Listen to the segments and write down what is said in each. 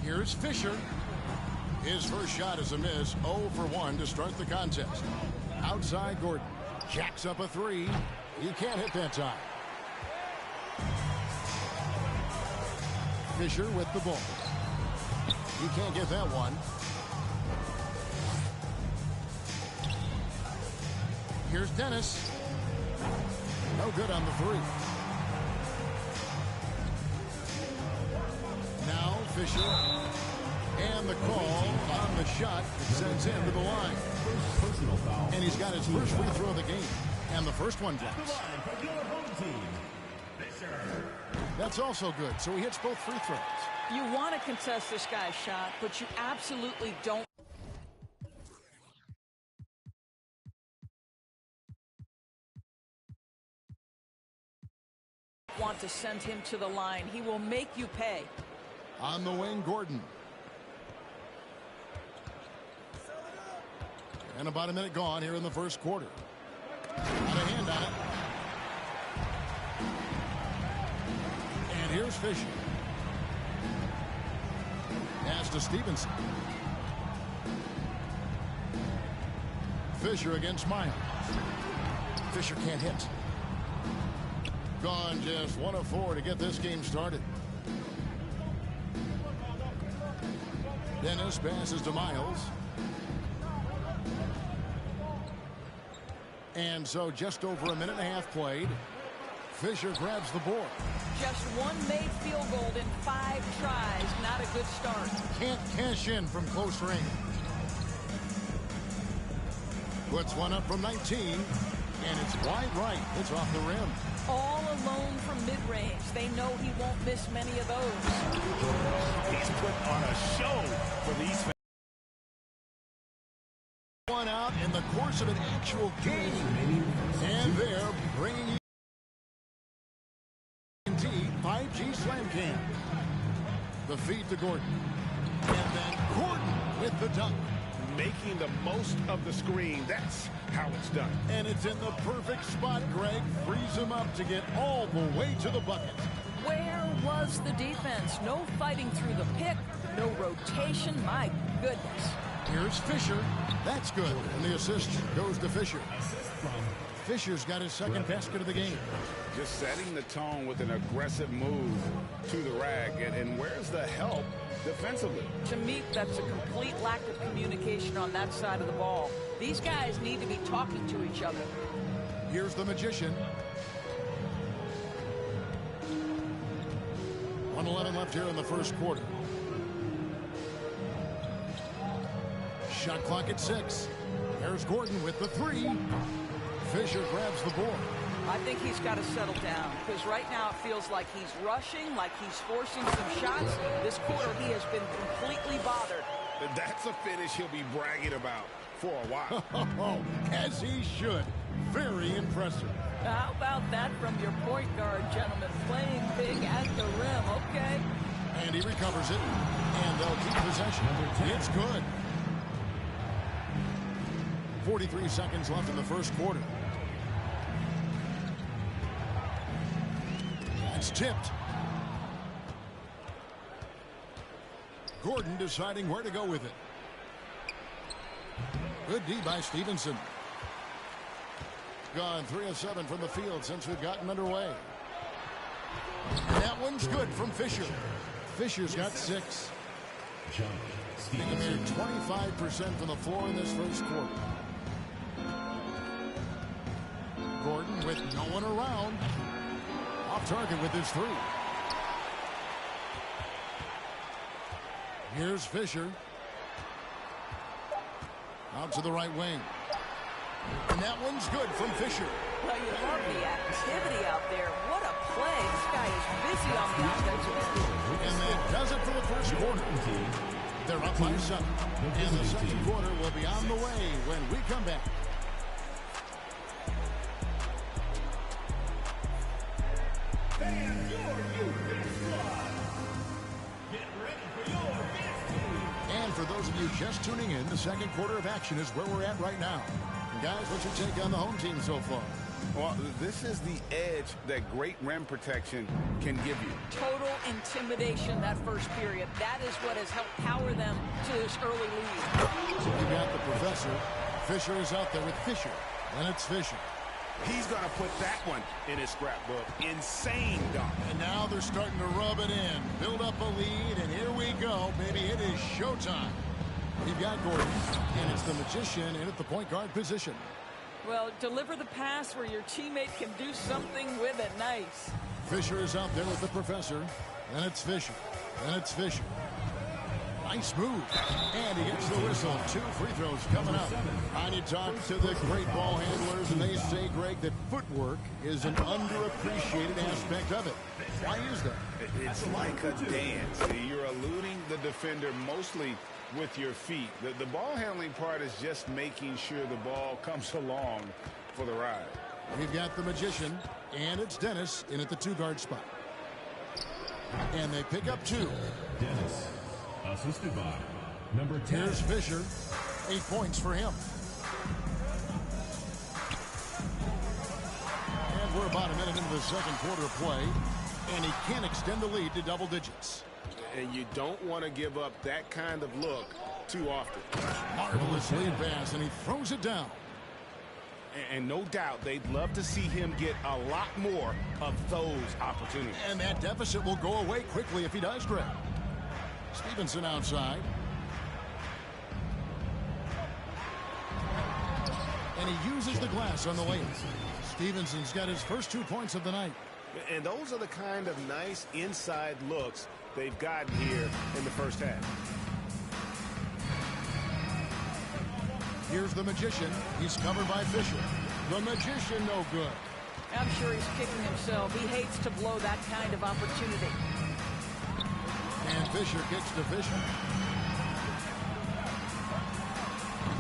Here's Fisher. His first shot is a miss. 0 for 1 to start the contest. Outside Gordon. Jacks up a three. He can't hit that time. Fisher with the ball. He can't get that one. Here's Dennis. No good on the three. Now Fisher. And the call on the shot sends him to the line. Personal foul. And he's got his first free throw of the game. And the first one drops. That's also good. So he hits both free throws. You want to contest this guy's shot, but you absolutely don't want to send him to the line. He will make you pay. On the wing, Gordon. And about a minute gone here in the first quarter. Got a hand on it. And here's Fisher. Pass to Stevenson. Fisher against Miles. Fisher can't hit. Gone just 1 of 4 to get this game started. Dennis passes to Miles. And so just over a minute and a half played. Fisher grabs the board. Just one made field goal in 5 tries. Not a good start. Can't cash in from close range. Puts one up from 19. And it's wide right. It's off the rim. All alone from mid-range. They know he won't miss many of those. He's put on a show for these fans. One out in the course of an actual game. And they're bringing you indeed 5G Slam Cam. The feed to Gordon. And then Gordon with the dunk. Making the most of the screen. That's how it's done. And it's in the perfect spot, Greg. Frees him up to get all the way to the bucket. Where was the defense? No fighting through the pick. No rotation. My goodness. Here's Fisher. That's good. And the assist goes to Fisher. Fisher's got his second basket of the game. Just setting the tone with an aggressive move to the rack. And where's the help defensively? To me, that's a complete lack of communication on that side of the ball. These guys need to be talking to each other. Here's the Magician. 1:11 left here in the first quarter. Shot clock at 6. There's Gordon with the three. Fisher grabs the board. I think he's got to settle down because right now it feels like he's rushing, like he's forcing some shots. This quarter he has been completely bothered. That's a finish he'll be bragging about for a while. As he should. Very impressive. How about that from your point guard, gentlemen? Playing big at the rim, okay? And he recovers it. And they'll keep possession. It's good. 43 seconds left in the first quarter. It's tipped. Gordon deciding where to go with it. Good D by Stevenson. Gone 3 of 7 from the field since we've gotten underway. And that one's good from Fisher. Fisher's got 6. He made 25% from the floor in this first quarter. Gordon with no one around. Off target with his 3. Here's Fisher. Out to the right wing. And that one's good from Fisher. Well, you love the activity out there. What a play. This guy is busy on the offensive end. And that does it for the first quarter. They're up by 7. And the second quarter will be on the way when we come back. And for those of you just tuning in, the second quarter of action is where we're at right now. And guys, what's your take on the home team so far? Well, this is the edge that great rim protection can give you. Total intimidation that first period. That is what has helped power them to this early lead. So you got the professor. Fisher is out there with Fisher. And it's Fisher. He's going to put that one in his scrapbook. Insane dunk. And now they're starting to rub it in. Build up a lead, and here we go, baby. It is showtime. We've got Gordon, and it's the magician in at the point guard position. Well, deliver the pass where your teammate can do something with it. Nice. Fisher is out there with the professor. And it's Fisher. And it's Fisher. Nice move. And he gets the whistle. 2 free throws coming up. You talk to the great ball handlers, and they say, Greg, that footwork is an underappreciated aspect of it. Why is that? It's like a dance. You're eluding the defender mostly with your feet. The ball handling part is just making sure the ball comes along for the ride. We've got the magician, and it's Dennis in at the 2-guard spot. And they pick up 2. Dennis, assisted by number 10. Here's Fisher. 8 points for him. And we're about a minute into the second quarter of play. And he can't extend the lead to double digits. And you don't want to give up that kind of look too often. Marvelous lead pass, and he throws it down. And no doubt they'd love to see him get a lot more of those opportunities. And that deficit will go away quickly if he does, Greg. Stevenson outside. And he uses the glass on the lane. Stevenson's got his first 2 points of the night. And those are the kind of nice inside looks they've gotten here in the first half. Here's the magician. He's covered by Fisher. The magician no good. I'm sure he's kicking himself. He hates to blow that kind of opportunity. And Fisher kicks to Fisher.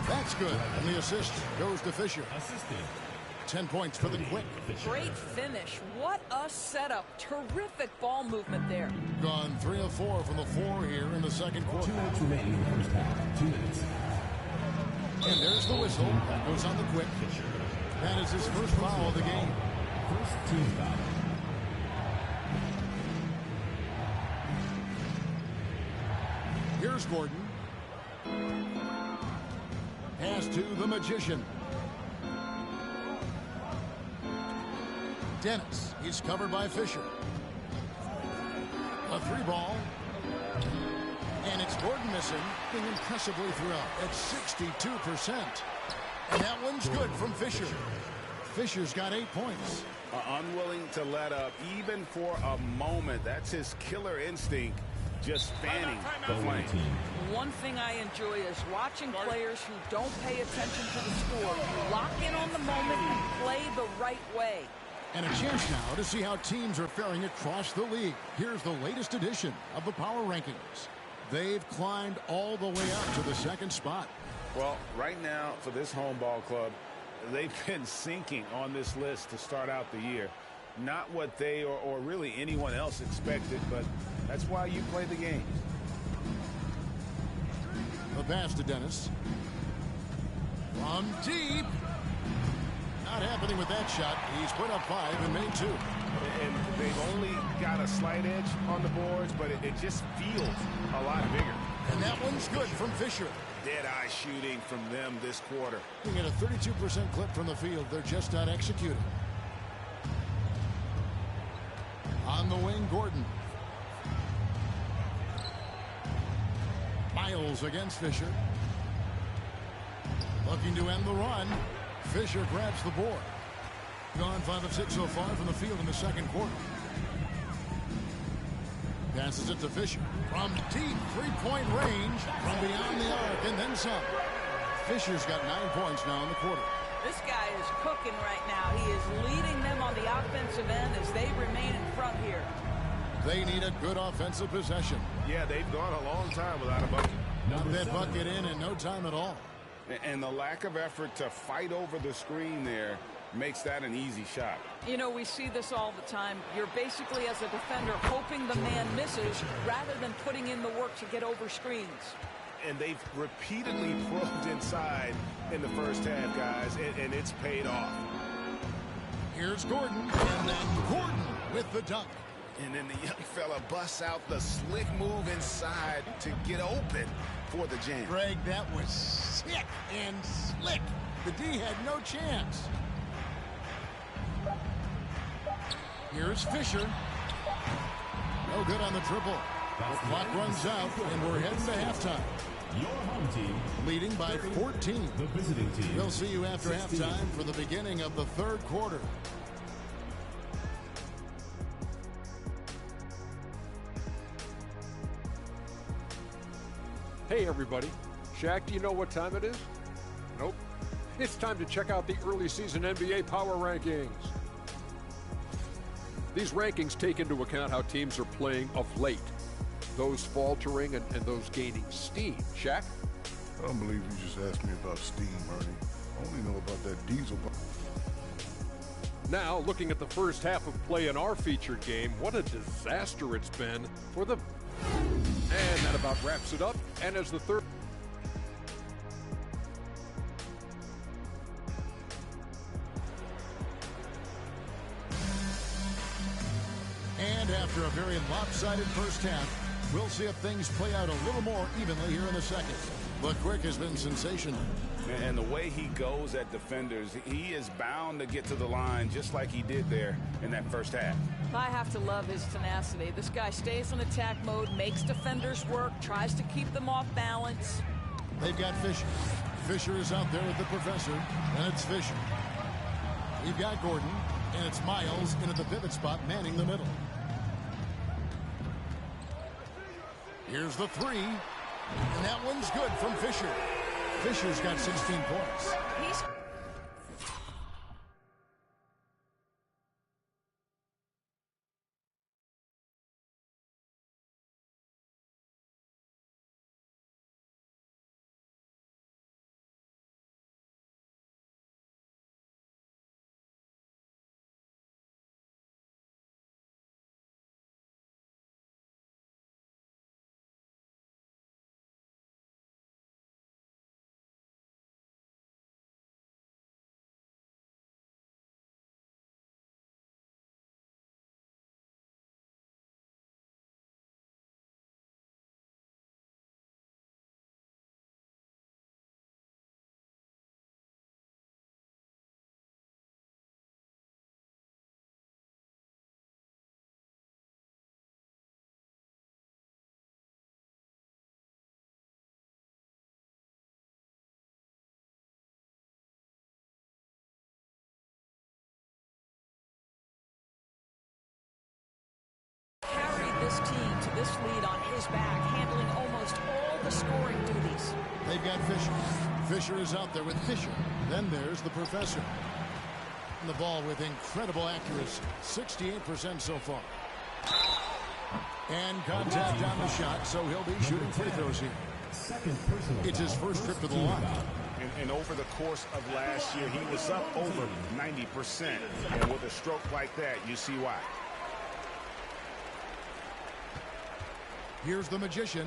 That's good. And the assist goes to Fisher. Assisted. 10 points for the Quick. Great finish. What a setup. Terrific ball movement there. Gone 3 of 4 from the floor here in the second quarter. 2 minutes remaining in the first half. 2 minutes. And there's the whistle. That goes on the Quick. That is his first foul of the game. First team foul. Here's Gordon. Pass to the magician. Dennis. He's covered by Fisher. A 3-ball. And it's Gordon missing. Being impressively throughout at 62%. And that one's good from Fisher. Fisher's got 8 points. Unwilling to let up even for a moment. That's his killer instinct, just fanning the flame. One thing I enjoy is watching players who don't pay attention to the score. Lock in on the moment and play the right way. And a chance now to see how teams are faring across the league. Here's the latest edition of the Power Rankings. They've climbed all the way up to the second spot. Well, right now for this home ball club, they've been sinking on this list to start out the year. Not what they or really anyone else expected, but that's why you play the game. The pass to Dennis. From deep. Not happening with that shot. He's put up 5 and made 2. And they've only got a slight edge on the boards, but it just feels a lot bigger. And that one's good from Fisher. Dead-eye shooting from them this quarter. Looking at a 32% clip from the field. They're just not executing. On the wing, Gordon. Miles against Fisher. Looking to end the run. Fisher grabs the board. Gone 5 of 6 so far from the field in the second quarter. Passes it to Fisher. From deep 3-point range. From beyond the arc and then some. Fisher's got 9 points now in the quarter. This guy is cooking right now. He is leading them on the offensive end as they remain in front here. They need a good offensive possession. Yeah, they've gone a long time without a bucket. Got that bucket in no time at all. And the lack of effort to fight over the screen there makes that an easy shot. You know, we see this all the time. You're basically, as a defender, hoping the man misses rather than putting in the work to get over screens. And they've repeatedly probed inside in the first half, guys, and it's paid off. Here's Gordon, and then Gordon with the dunk. And then the young fella busts out the slick move inside to get open for the jam. Greg, that was sick and slick. The D had no chance. Here's Fisher. No good on the triple. The clock runs out, and we're heading to halftime. Your home team Leading by 14. the visiting team. We'll see you after 16. halftime for the beginning of the third quarter. Hey everybody, Shaq, do you know what time it is? Nope. It's time to check out the early season NBA Power Rankings. These rankings take into account how teams are playing of late. Those faltering and those gaining steam. Shaq? I don't believe you just asked me about steam, Ernie. I only know about that diesel. Now, looking at the first half of play in our featured game, what a disaster it's been for the... And that about wraps it up. And as the third... And after a very lopsided first half, we'll see if things play out a little more evenly here in the second. But Quick has been sensational. And the way he goes at defenders, he is bound to get to the line just like he did there in that first half. I have to love his tenacity. This guy stays in attack mode, makes defenders work, tries to keep them off balance. They've got Fisher. Fisher is out there with the professor, and it's Fisher. We've got Gordon, and it's Miles in at the pivot spot, manning the middle. Here's the three, and that one's good from Fisher. Fisher's got 16 points. He's... this team to this lead on his back, handling almost all the scoring duties. They've got Fisher. Fisher is out there with Fisher. Then there's the professor. And the ball with incredible accuracy. 68% so far. And contact on the shot, so he'll be shooting free throws here. It's his first trip to the line. And over the course of last year, he was up over 90%. And with a stroke like that, you see why. Here's the magician.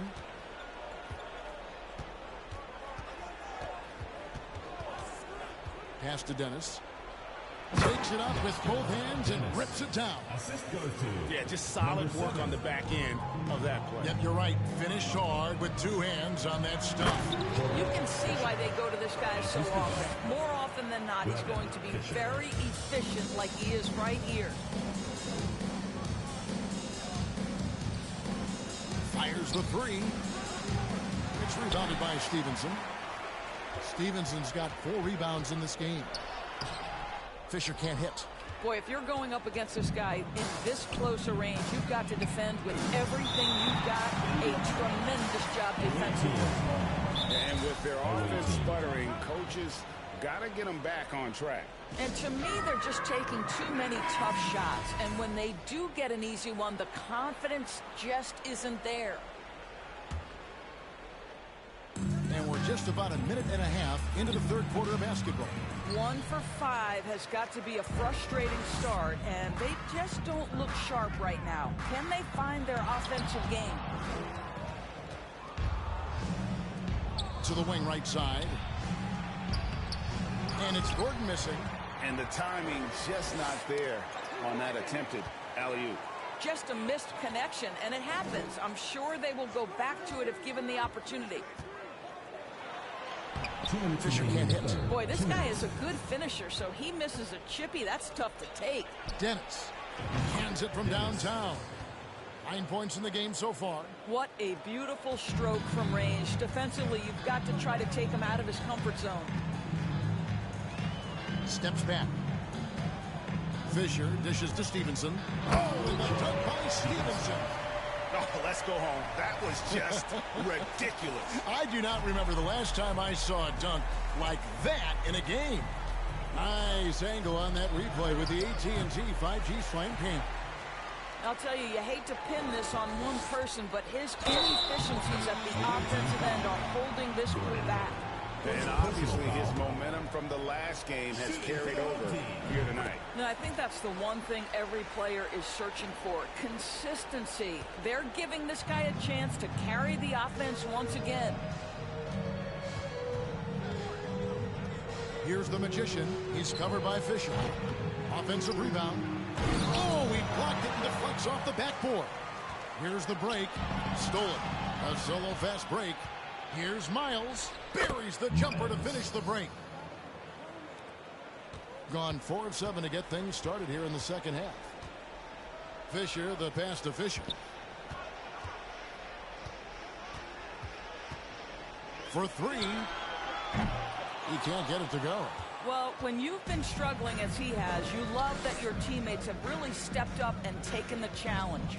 Pass to Dennis. Takes it up with both hands and rips it down. Assist goes to... Yeah, just solid work on the back end of that play. Yep, you're right. Finished hard with two hands on that stuff. You can see why they go to this guy so often. More often than not, he's going to be very efficient like he is right here. Fires the three. It's rebounded by Stevenson. Stevenson's got 4 rebounds in this game. Fisher can't hit. Boy, if you're going up against this guy in this close a range, you've got to defend with everything you've got. A tremendous job defensively. And with their offense sputtering, coaches got to get them back on track. And to me, they're just taking too many tough shots. And when they do get an easy one, the confidence just isn't there. And we're just about a minute and a half into the third quarter of basketball. 1 for 5 has got to be a frustrating start, and they just don't look sharp right now. Can they find their offensive game? To the wing right side. And it's Gordon missing. And the timing just not there on that attempted alley-oop. Just a missed connection, and it happens. I'm sure they will go back to it if given the opportunity. Fisher can't hit. Boy, this guy is a good finisher, so he misses a chippy. That's tough to take. Dennis hands it from downtown. 9 points in the game so far. What a beautiful stroke from range. Defensively, you've got to try to take him out of his comfort zone. Steps back. Fisher dishes to Stevenson. Oh, and the dunk by Stevenson. Oh, let's go home. That was just ridiculous. I do not remember the last time I saw a dunk like that in a game. Nice angle on that replay with the AT&T 5G Slam Pin. I'll tell you, you hate to pin this on one person, but his inefficiencies at the offensive end are holding this crew back. And obviously his momentum from the last game has carried over here tonight. And I think that's the one thing every player is searching for, consistency. They're giving this guy a chance to carry the offense once again. Here's the magician. He's covered by Fisher. Offensive rebound. Oh, he blocked it and deflects off the backboard. Here's the break. Stolen. A solo fast break. Here's Miles. Buries the jumper to finish the break. Gone 4 of 7 to get things started here in the second half. Fisher, the pass to Fisher. For 3. He can't get it to go. Well, when you've been struggling as he has, you love that your teammates have really stepped up and taken the challenge.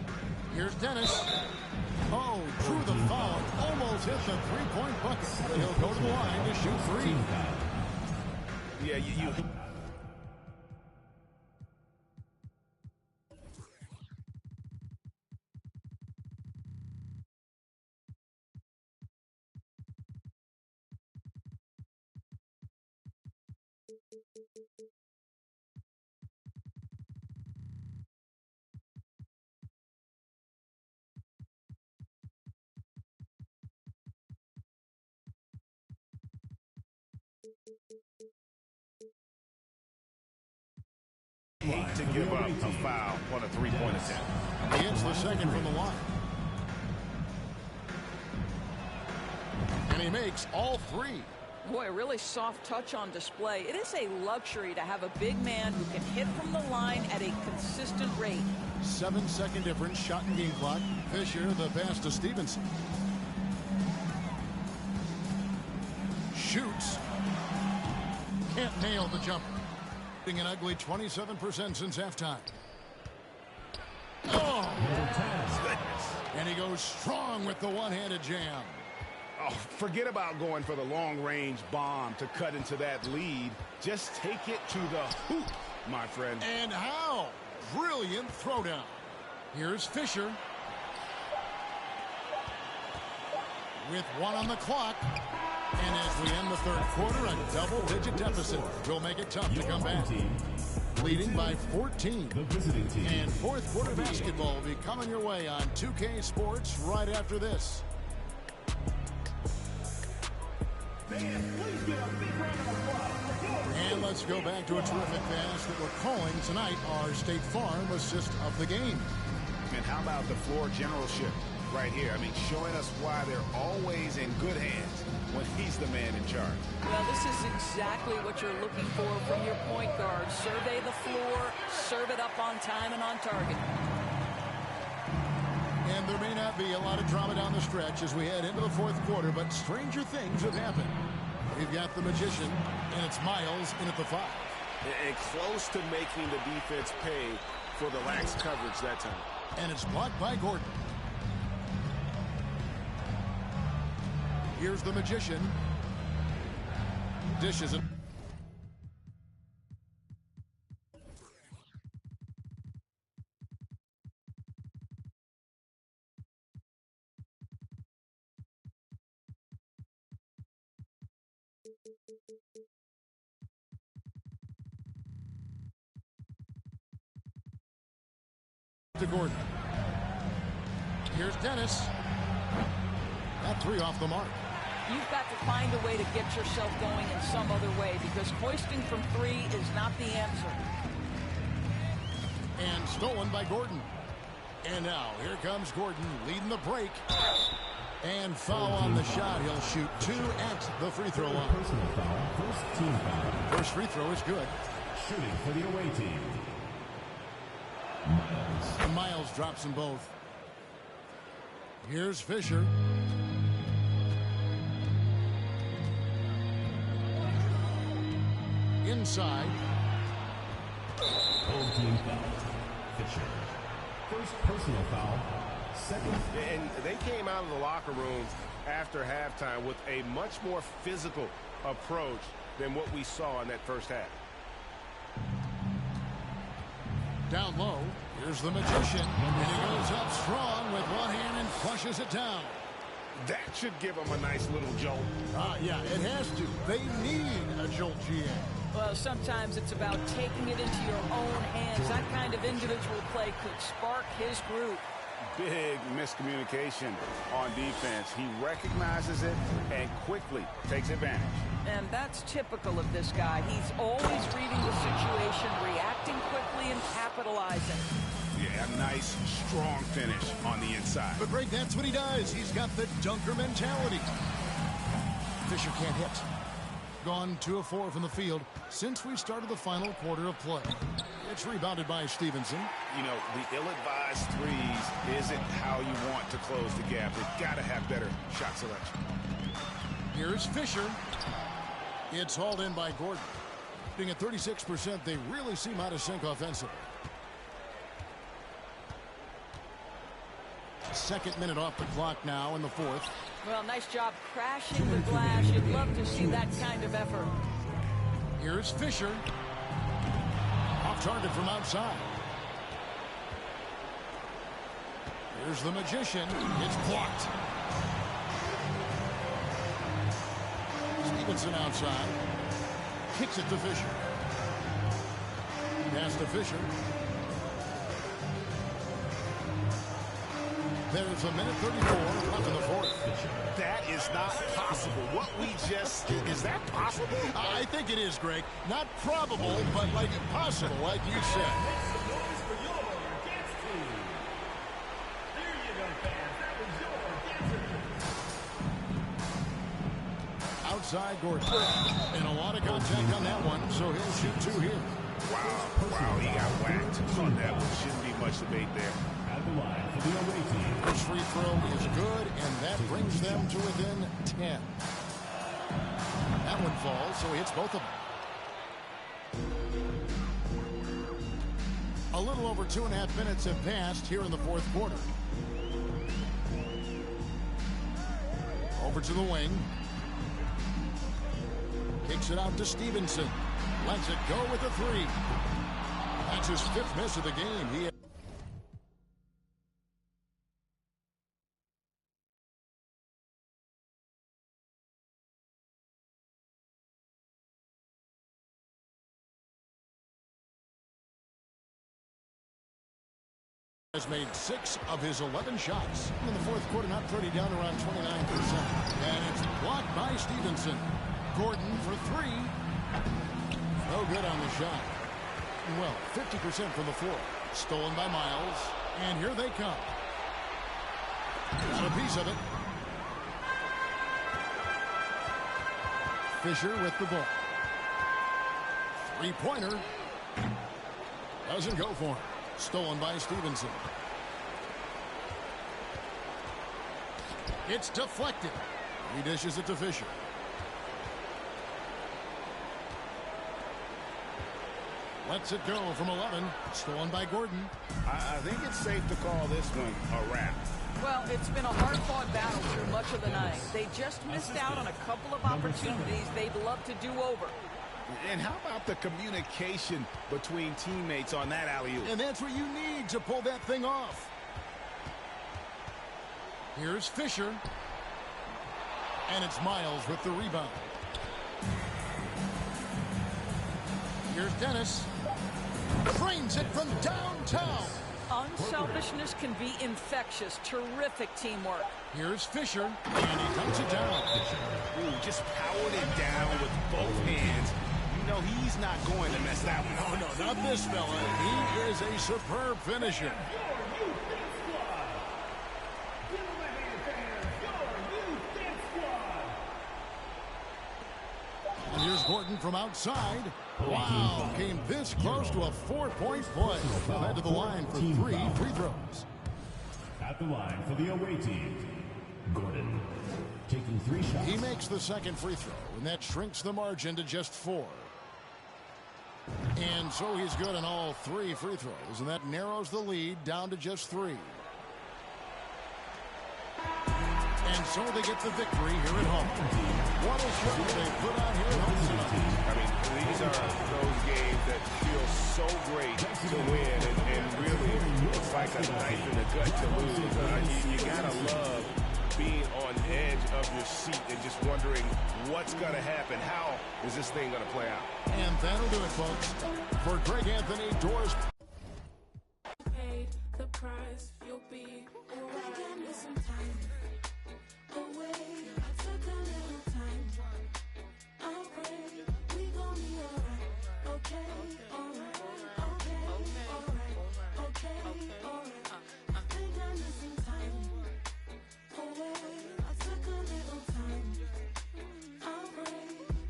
Here's Dennis. Oh, drew the foul. Almost hit the three-point bucket. But he'll go to the line to shoot 3. Yeah, you hate to give up a foul on a three-point attempt. He hits the second from the line. And he makes all 3. Boy, a really soft touch on display. It is a luxury to have a big man who can hit from the line at a consistent rate. 7-second difference, shot and game clock. Fisher, the pass to Stevenson. Shoots. Can't nail the jumper. An ugly 27% since halftime. Oh, Goodness. and he goes strong with the one-handed jam. Oh, forget about going for the long-range bomb to cut into that lead. Just take it to the hoop, my friend. And how? Brilliant throwdown. Here's Fisher. With 1 on the clock. And as we end the third quarter, a double-digit deficit will make it tough to come back. Leading by 14. And fourth quarter basketball will be coming your way on 2K Sports right after this. And let's go back to a terrific pass that we're calling tonight our State Farm assist of the game. And how about the floor generalship right here? I mean, showing us why they're always in good hands when he's the man in charge. Well, this is exactly what you're looking for from your point guard. Survey the floor, serve it up on time and on target. And there may not be a lot of drama down the stretch as we head into the fourth quarter, but stranger things have happened. We've got the magician, and it's Miles in at the 5. And close to making the defense pay for the lax coverage that time. And it's blocked by Gordon. Here's the magician. Dishes it. To Gordon. Here's Dennis. That 3 off the mark. you've got to find a way to get yourself going in some other way, because hoisting from 3 is not the answer. And stolen by Gordon. And now, here comes Gordon leading the break. And foul on the shot. He'll shoot 2 at the free throw line. Personal foul, first team foul. First free throw is good. Shooting for the away team. Miles. Miles drops them both. Here's Fisher. Inside. Home team foul. Fisher. First personal foul. Second. And they came out of the locker room after halftime with a much more physical approach than what we saw in that first half. Down low, here's the Magician, and he goes up strong with one hand and flushes it down. That should give them a nice little jolt. Yeah, it has to. They need a jolt, GA. Well, sometimes it's about taking it into your own hands. That kind of individual play could spark his group. Big miscommunication on defense. He recognizes it and quickly takes advantage. And that's typical of this guy. He's always reading the situation, reacting quickly, and capitalizing. Yeah, a nice, strong finish on the inside. But, Greg, that's what he does. He's got the dunker mentality. Fisher can't hit. Gone 2 of 4 from the field since we started the final quarter of play. It's rebounded by Stevenson. You know, the ill-advised threes isn't how you want to close the gap. They've got to have better shot selection. Here's Fisher. It's hauled in by Gordon. Being at 36%, they really seem out of sync offensively. Second minute off the clock now in the fourth. Well, nice job crashing the glass. You'd love to see that kind of effort. Here's Fisher. Off target from outside. Here's the Magician. It's blocked. Stevenson outside. Kicks it to Fisher. Pass to Fisher. There's a minute 34 left in the fourth. That is not possible. What we just did, is that possible? I think it is, Greg. Not probable, but like possible, like you said. Outside Gordon. And a lot of contact on that one, so he'll shoot 2 here. Wow, he got whacked on that one. Shouldn't be much debate there. At the line for the away team. First free throw is good, and that brings them to within 10. That one falls, so he hits both of them. A little over 2.5 minutes have passed here in the fourth quarter. Over to the wing. Kicks it out to Stevenson. Lets it go with a 3. That's his 5th miss of the game. He has made 6 of his 11 shots. In the fourth quarter, not pretty, down around 29%. And it's blocked by Stevenson. Gordon for 3. No good on the shot. Well, 50% from the floor. Stolen by Miles. And here they come. Got a piece of it. Fisher with the ball. 3-pointer. Doesn't go for him. Stolen by Stevenson. It's deflected. He dishes it to Fisher. Lets it go from 11. Stolen by Gordon. I think it's safe to call this one a wrap. Well, it's been a hard-fought battle through much of the night. They just missed out on a couple of opportunities they'd love to do over. And how about the communication between teammates on that alley-oop? And that's what you need to pull that thing off. Here's Fisher. And it's Miles with the rebound. Here's Dennis. Frames it from downtown. Unselfishness can be infectious. Terrific teamwork. Here's Fisher, and he dumps it down. Ooh, just powered it down with both hands. You know he's not going to mess that one up. No, not this fella. He is a superb finisher. And here's Gordon from outside. Wow, came this close to a 4-point play. Led to the line for 3 free throws. At the line for the away team, Gordon taking 3 shots. He makes the second free throw, and that shrinks the margin to just 4. And so he's good on all 3 free throws, and that narrows the lead down to just 3. And so they get the victory here at home. What a show they put on here at home tonight. I mean, these are those games that feel so great to win, and really, it's like a knife in the gut to lose. You gotta love being on edge of your seat and just wondering what's gonna happen. How is this thing gonna play out? And that'll do it, folks. For Greg Anthony, Doors. Paid the price, you'll be alright. Some time away. I took a little time. I'll pray we gon' be alright. Okay, alright. Okay, alright. Okay, alright. I think I need some time away. I took a little time. I'll pray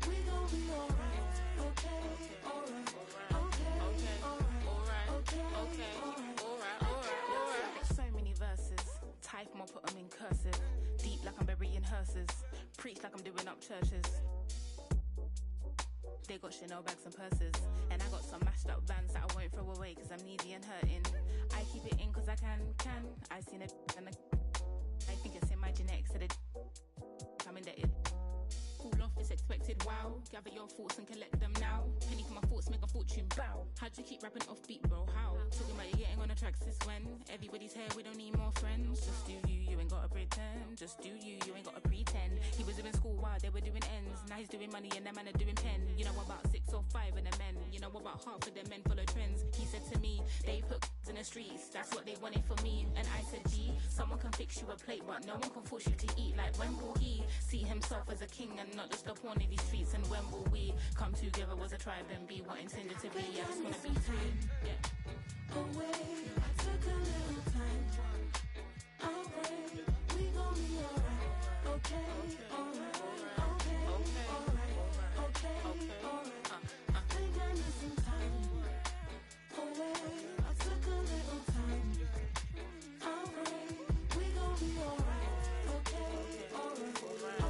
we gon' be alright. Okay, alright. Okay, alright. Okay, alright. So many verses. Type more, put them in cursive. Deep like I'm burying hearses. Preach like I'm doing up churches. They got Chanel bags and purses. And I got some mashed up vans that I won't throw away cause I'm needy and hurting. I keep it in cause I can. I seen it and I think it's in my genetics that I'm indebted. Cool off, it's expected, wow. Gather your thoughts and collect them now. Penny for my thoughts, make a fortune, bow. How'd you keep rapping off beat, bro? How? Talking about you getting on the tracks since when? Everybody's here, we don't need more friends. Just do you ain't gotta pretend. Just do you ain't gotta pretend. He was doing school while they were doing ends. Now he's doing money and that man are doing pen. You know about 6 or 5 of the men. You know about half of the men follow trends. He said to me, they put in the streets. That's what they wanted for me. And I said, gee, someone can fix you a plate, but no one can force you to eat. Like when will he see himself as a king and not just a pawn in these streets? And when will we come together as a tribe and be what intended to be? I just wanna be free. Yeah. Away, I took a little time. I'll pray we gon' be alright. Okay, alright. Okay, alright. Okay, alright. I think I need some time. Away, I took a little time. I'll pray we gon' be alright. Okay, alright.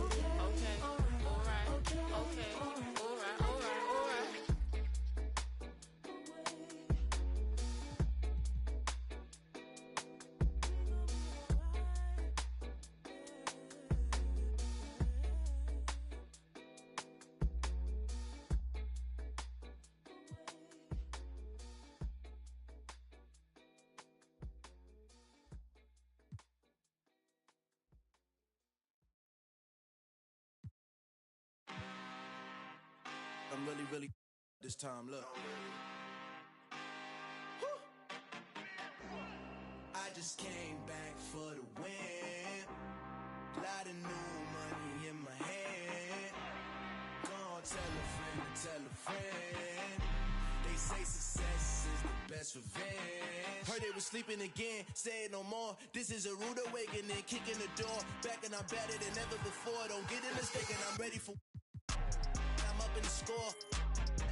Okay, alright. Okay, alright. I'm really this time, look. I just came back for the win. Lot of new money in my hand. Gonna tell a friend to tell a friend. They say success is the best revenge. Heard they was sleeping again, say it no more. This is a rude awakening, kicking the door. Back and I'm better than ever before. Don't get it mistaken, I'm ready for. I'm up in the score.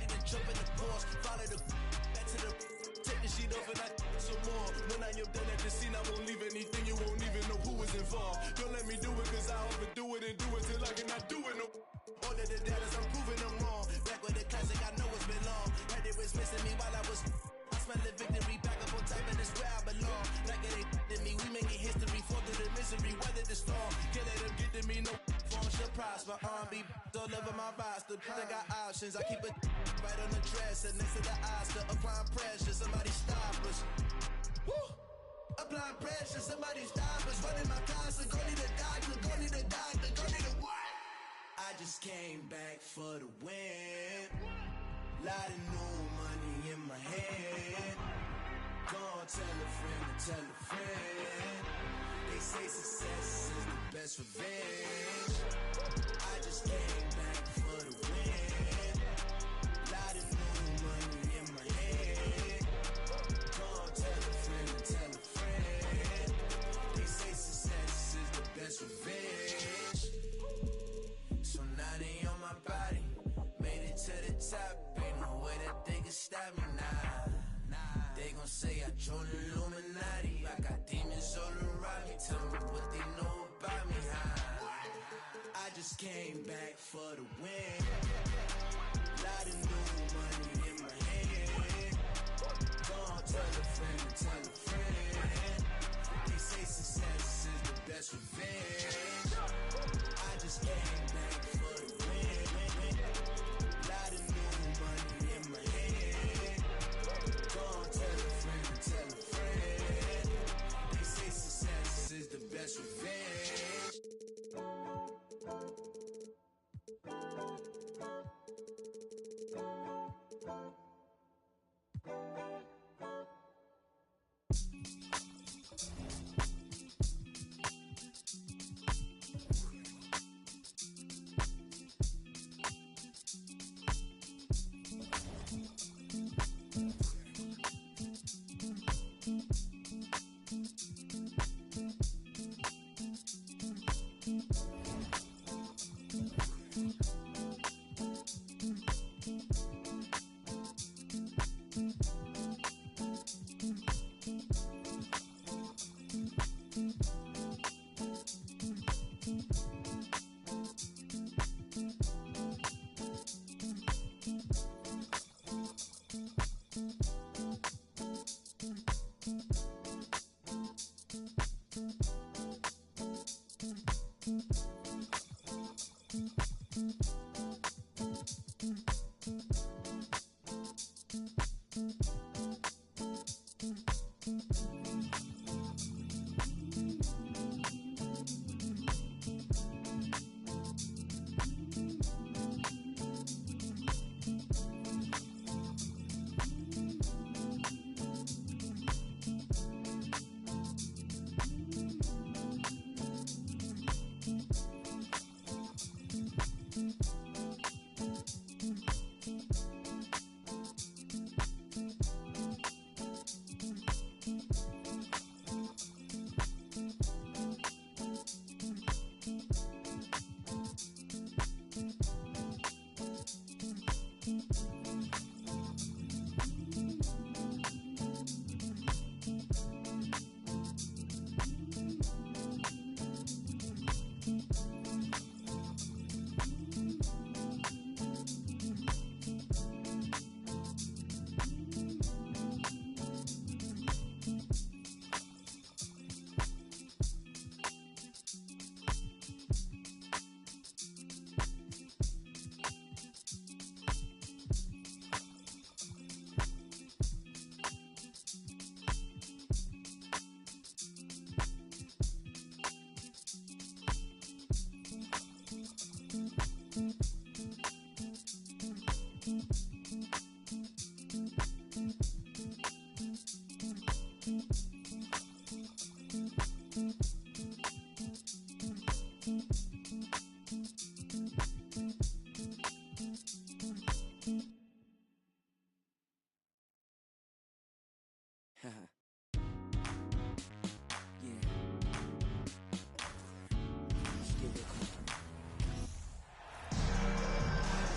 And then jump in the course. Follow the back to the. Take the sheet off and I some more. When I am done at the scene, I won't leave anything. You won't even know who was involved. Don't let me do it, cause I overdo it and do it till I cannot do it no. All of the doubters, I'm proving them wrong. Back with the classic, I know it's been long. Heard they was missing me while I was. I smell the victory, back up on top, and it's where I belong. Like it ain't to me, we making history. Fall through the misery, weather the storm. Can't let them get to me, no form should prosper. R&B all over my roster. I got options, I keep it right on the dresser. Next to the Oscar, applying pressure, somebody stop us. Woo! Applying pressure, somebody stop us. Running my concert, go need a doctor, go need a doctor, go need a what? I just came back for the win. Lot of new money in my hand. Gone Gonna tell a friend to tell a friend. They say success is the best revenge. I just came back for the win. Lot of new money in my hand. Gonna tell a friend to tell a friend. They say success is the best revenge. So now they on my body. Made it to the top. Ain't no way that they can stop me now. They gon' say I joined the Illuminati. I got demons all around me. Tell me what they know about me. I just came back for the win. Lot of new money in my hand. Gonna tell a friend to tell a friend. They say success is the best revenge. I just came back for the win. Lot of new money in my hand. Gonna tell a friend to tell a friend. They say success is the best revenge.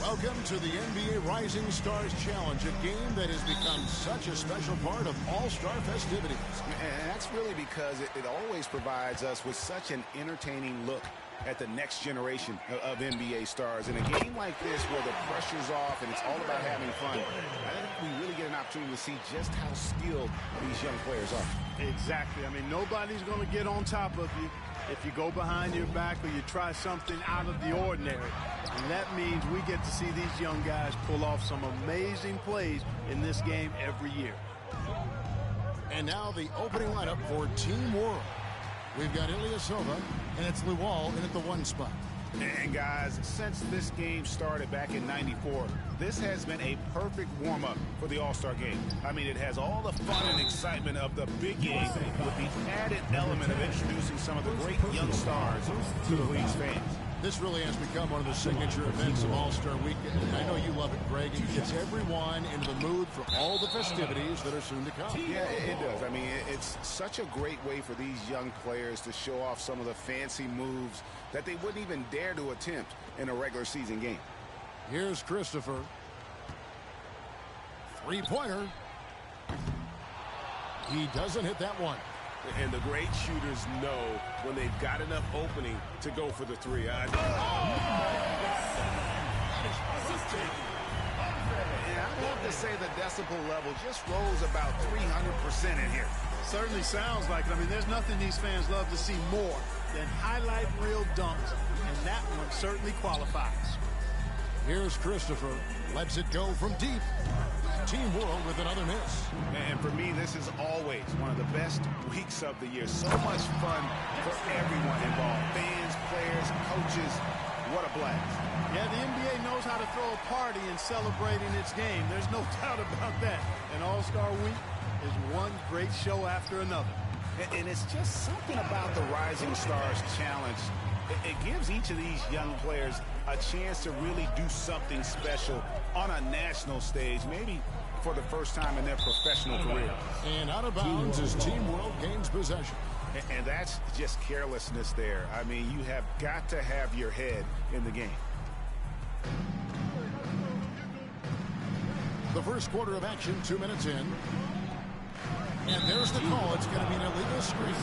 Welcome to the NBA Rising Stars Challenge, a game that has become such a special part of all-star festivities. And that's really because it always provides us with such an entertaining look at the next generation of NBA stars. In a game like this where the pressure's off and it's all about having fun, I think we really get an opportunity to see just how skilled these young players are. Exactly. I mean, nobody's going to get on top of you if you go behind your back or you try something out of the ordinary. And that means we get to see these young guys pull off some amazing plays in this game every year. And now the opening lineup for Team World. We've got Ilyasova, and it's Luol in at the 1 spot. And guys, since this game started back in '94, this has been a perfect warm-up for the All-Star game. I mean, it has all the fun and excitement of the big game with the added element of introducing some of the great young stars to the league's fans. This really has become one of the signature events of All-Star Weekend. I know you love it, Greg. It gets everyone into the mood for all the festivities that are soon to come. Yeah, it does. I mean, it's such a great way for these young players to show off some of the fancy moves that they wouldn't even dare to attempt in a regular season game. Here's Christopher. Three-pointer. He doesn't hit that one. And the great shooters know when they've got enough opening to go for the three. Yeah, I'd have to say the decibel level just rose about 300% in here. Certainly sounds like it. I mean, there's nothing these fans love to see more than highlight reel dunks, and that one certainly qualifies. Here's Christopher. Lets it go from deep. Team World with another miss. And for me, this is always one of the best weeks of the year. So much fun for everyone involved. Fans, players, coaches. What a blast. Yeah, the NBA knows how to throw a party and celebrate in its game. There's no doubt about that. And All-Star Week is one great show after another. And it's just something about the Rising Stars Challenge. It gives each of these young players a chance to really do something special on a national stage, maybe for the first time in their professional career. And out of bounds as Team World gains possession. And that's just carelessness there. I mean, you have got to have your head in the game. The first quarter of action, 2 minutes in. And there's the call. It's going to be an illegal screen.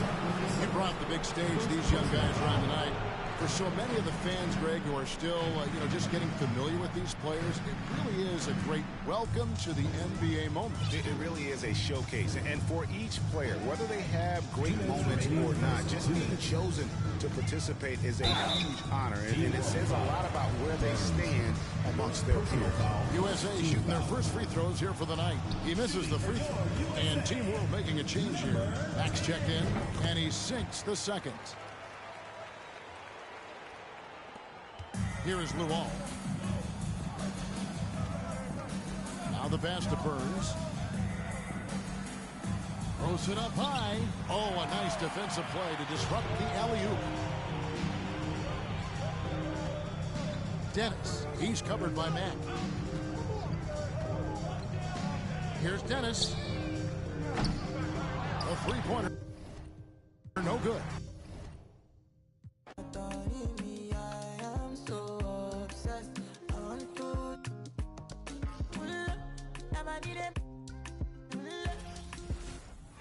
He brought the big stage, these young guys around tonight. For so many of the fans, Greg, who are still, just getting familiar with these players, it really is a great welcome to the NBA moment. It really is a showcase. And for each player, whether they have great moments or not, just being chosen to participate is a huge honor. And it says a lot about where they stand amongst their peers. USA shooting their first free throws here for the night. He misses the free throw. And Team World making a change here. Max checked in, and he sinks the second. Here is Luol. Now the pass to Burns. Throws it up high. Oh, a nice defensive play to disrupt the alley-oop. Dennis. He's covered by Mack. Here's Dennis. A three-pointer. No good.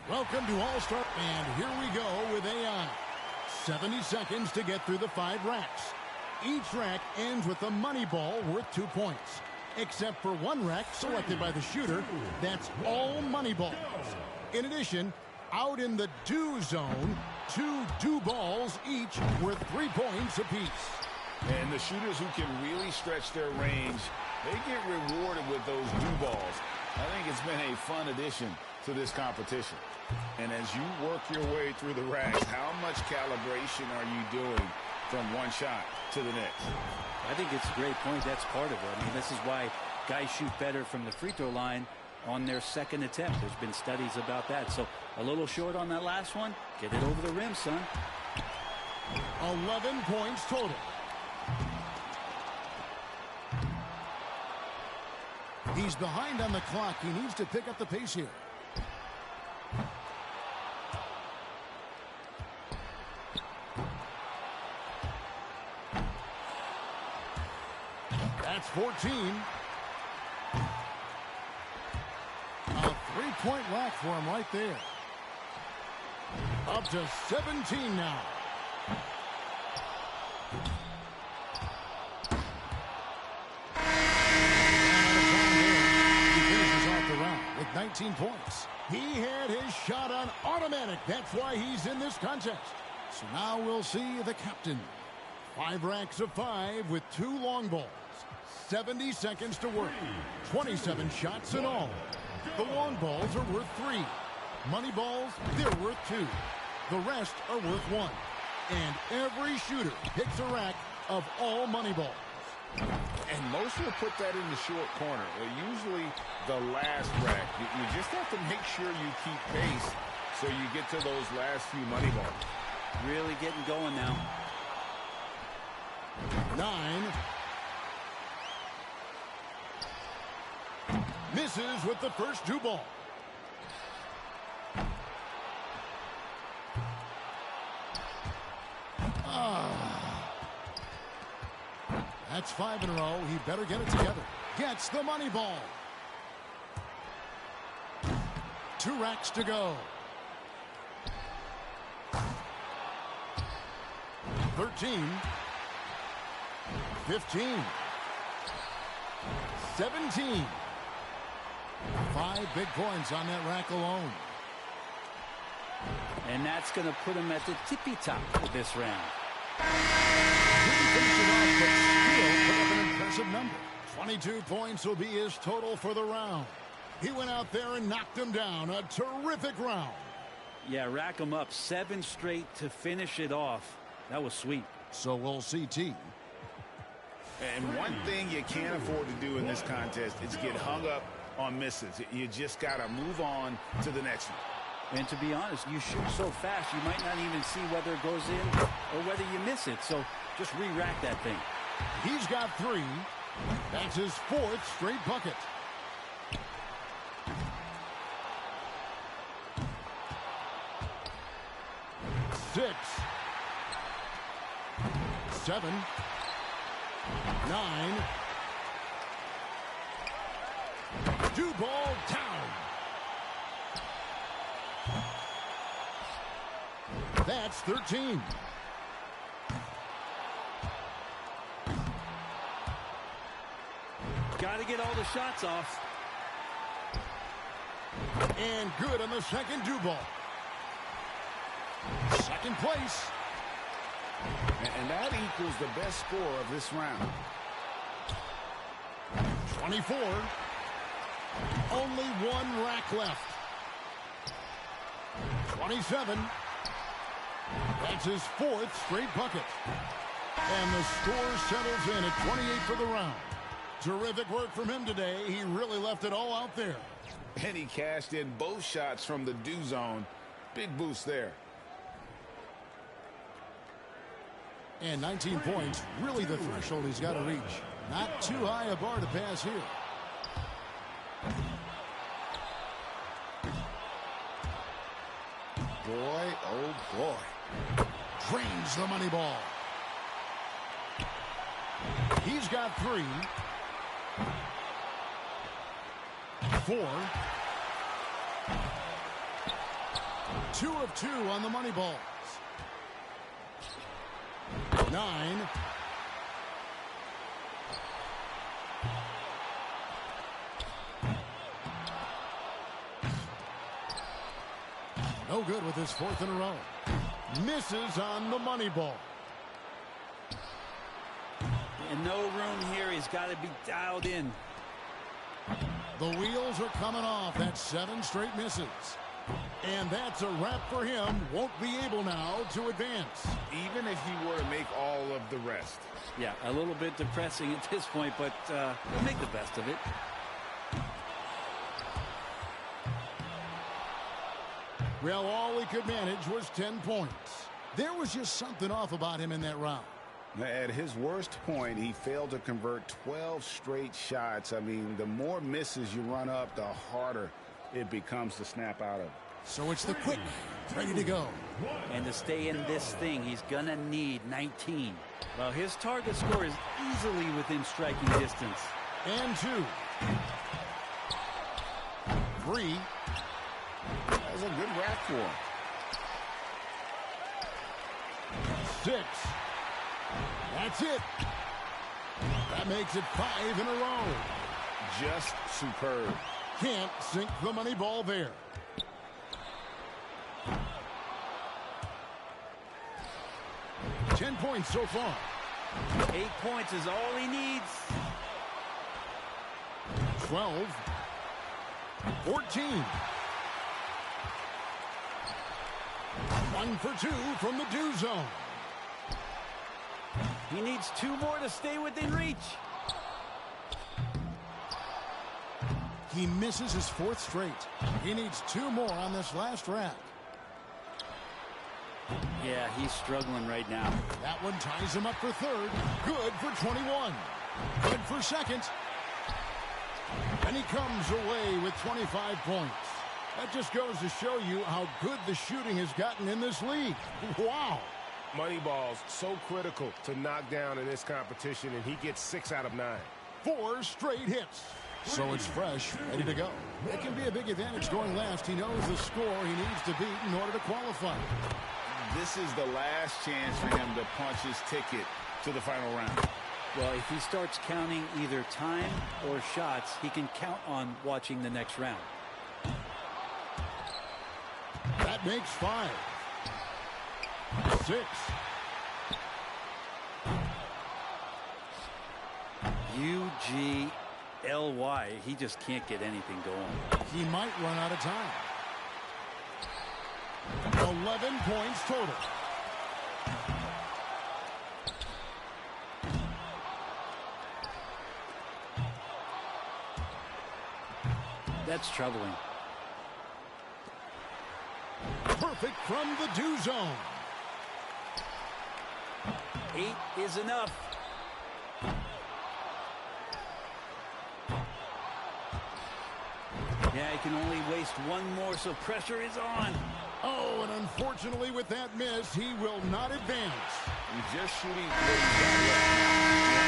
Welcome to All-Star, and here we go with AI. 70 seconds to get through the 5 racks. Each rack ends with a money ball worth 2 points, except for one rack selected by the shooter. That's all money balls. In addition, out in the do zone, 2 do balls each worth 3 points apiece. And the shooters who can really stretch their range, they get rewarded with those do balls. I think it's been a fun addition to this competition. And as you work your way through the racks, how much calibration are you doing from one shot to the next? I think it's a great point. That's part of it. I mean, this is why guys shoot better from the free throw line on their second attempt. There's been studies about that. So a little short on that last one. Get it over the rim, son. 11 points total. He's behind on the clock. He needs to pick up the pace here. That's 14. A three-point rack for him right there. Up to 17 now. He finishes off the round with 19 points. He had his shot on automatic. That's why he's in this contest. So now we'll see the captain. 5 racks of 5 with 2 long balls. 70 seconds to work. 27 shots in all. The long balls are worth 3. Money balls, they're worth 2. The rest are worth 1. And every shooter picks a rack of all money balls. And most will put that in the short corner. Usually the last rack. You just have to make sure you keep pace so you get to those last few money balls. Really getting going now. 9. Misses with the first 2 ball. That's 5 in a row. He better get it together. Gets the money ball. 2 racks to go. 13. 15. 17. 5 big points on that rack alone. And that's going to put him at the tippy top of this round. Didn't finish it off, but still put up an impressive number. 22 points will be his total for the round. He went out there and knocked him down. A terrific round. Yeah, rack him up 7 straight to finish it off. That was sweet. So we'll see T. And one thing you can't afford to do in this contest is get hung up on misses. You just got to move on to the next one. And to be honest, you shoot so fast, you might not even see whether it goes in or whether you miss it. So just re-rack that thing. He's got 3. That's his 4th straight bucket. 6. 7. 9. 2 ball down. That's 13. Got to get all the shots off. And good on the second 2 ball. Second place. And that equals the best score of this round. 24. Only 1 rack left. 27. That's his 4th straight bucket. And the score settles in at 28 for the round. Terrific work from him today. He really left it all out there. And he cashed in both shots from the do zone. Big boost there. And 19 points, really the threshold he's got to reach. Not too high a bar to pass here. Boy, oh boy. Drains the money ball. He's got 3. 4. 2 of 2 on the money balls. 9. No good with his 4th in a row. Misses on the money ball. And no room here. He's got to be dialed in. The wheels are coming off. That's 7 straight misses. And that's a wrap for him. Won't be able now to advance. Even if he were to make all of the rest. Yeah, a little bit depressing at this point, but we'll make the best of it. Well, all he could manage was 10 points. There was just something off about him in that round. At his worst point, he failed to convert 12 straight shots. I mean, the more misses you run up, the harder it becomes to snap out of. So it's the quick, ready to go. And to stay in this thing, he's going to need 19. Well, his target score is easily within striking distance. And 2. 3. That was a good rack for him. 6. That's it. That makes it 5 in a row. Just superb. Can't sink the money ball there. Points so far. 8 points is all he needs. 12. 14. 1 for 2 from the do zone. He needs 2 more to stay within reach. He misses his 4th straight. He needs 2 more on this last rack. Yeah, he's struggling right now. That one ties him up for 3rd. Good for 21. Good for 2nd. And he comes away with 25 points. That just goes to show you how good the shooting has gotten in this league. Wow. Moneyball's so critical to knock down in this competition, and he gets 6 out of 9. 4 straight hits. So it's fresh, ready to go. It can be a big advantage going last. He knows the score he needs to beat in order to qualify. This is the last chance for him to punch his ticket to the final round. Well, if he starts counting either time or shots, he can count on watching the next round. That makes 5. 6. UGLY. He just can't get anything going. He might run out of time. 11 points total. That's troubling. Perfect from the do zone. 8 is enough. Yeah, he can only waste 1 more, so pressure is on. Oh, and unfortunately with that miss, he will not advance. He's just shooting. Yeah,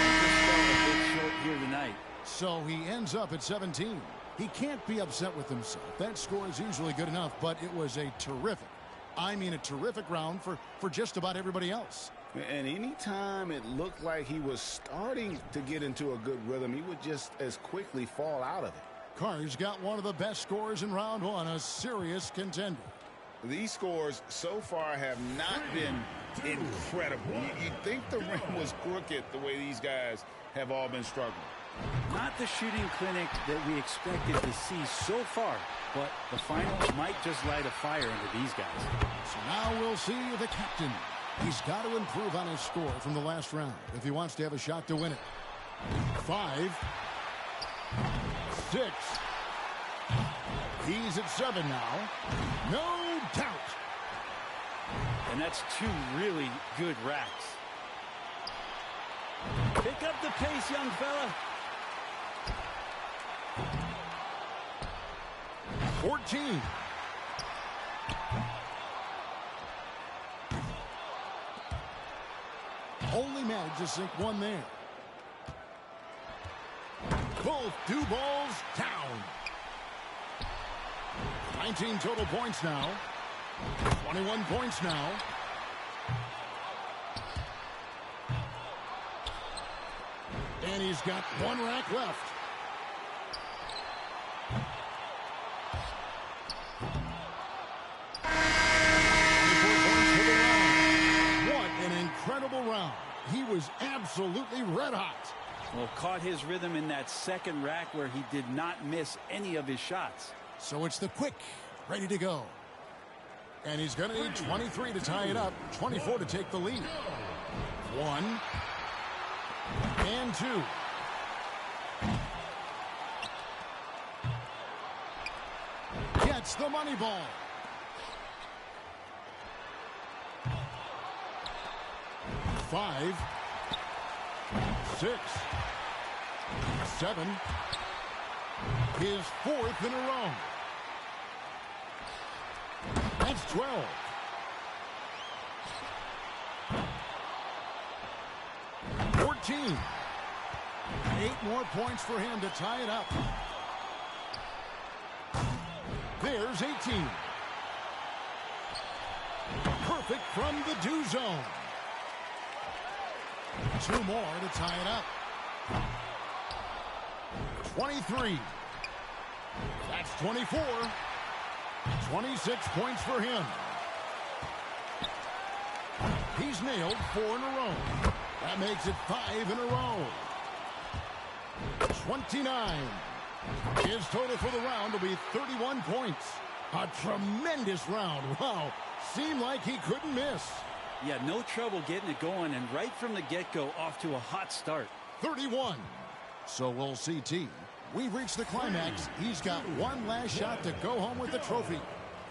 he just fell a bit short here tonight. So he ends up at 17. He can't be upset with himself. That score is usually good enough, but it was a terrific, a terrific round for just about everybody else. And anytime it looked like he was starting to get into a good rhythm, he would just as quickly fall out of it. Carr's got one of the best scores in round 1, a serious contender. These scores so far have not been incredible. You'd think the rim was crooked the way these guys have all been struggling. Not the shooting clinic that we expected to see so far, but the finals might just light a fire under these guys. So now we'll see the captain. He's got to improve on his score from the last round if he wants to have a shot to win it. 5, 6. He's at 7 now. No doubt. And that's 2 really good racks. Pick up the pace, young fella. 14. Only managed to sink 1 there. Both 2 balls down. 19 total points now. 21 points now. And he's got 1 rack left. Incredible round. He was absolutely red hot. Well, caught his rhythm in that 2nd rack where he did not miss any of his shots. So it's the quick, ready to go. And he's going to need 23 to tie it up, 24 to take the lead. 1 and 2. Gets the money ball. 5, 6, 7. His 4th in a row. That's 12. 14. 8 more points for him to tie it up. There's 18. Perfect from the do zone. 2 more to tie it up. 23. That's 24. 26 points for him. He's nailed 4 in a row. That makes it 5 in a row. 29. His total for the round will be 31 points. A tremendous round. Wow. Seemed like he couldn't miss. Yeah, no trouble getting it going, and right from the get-go, off to a hot start. 31. So we'll see T. We've reached the climax. He's got one last shot to go home with the trophy.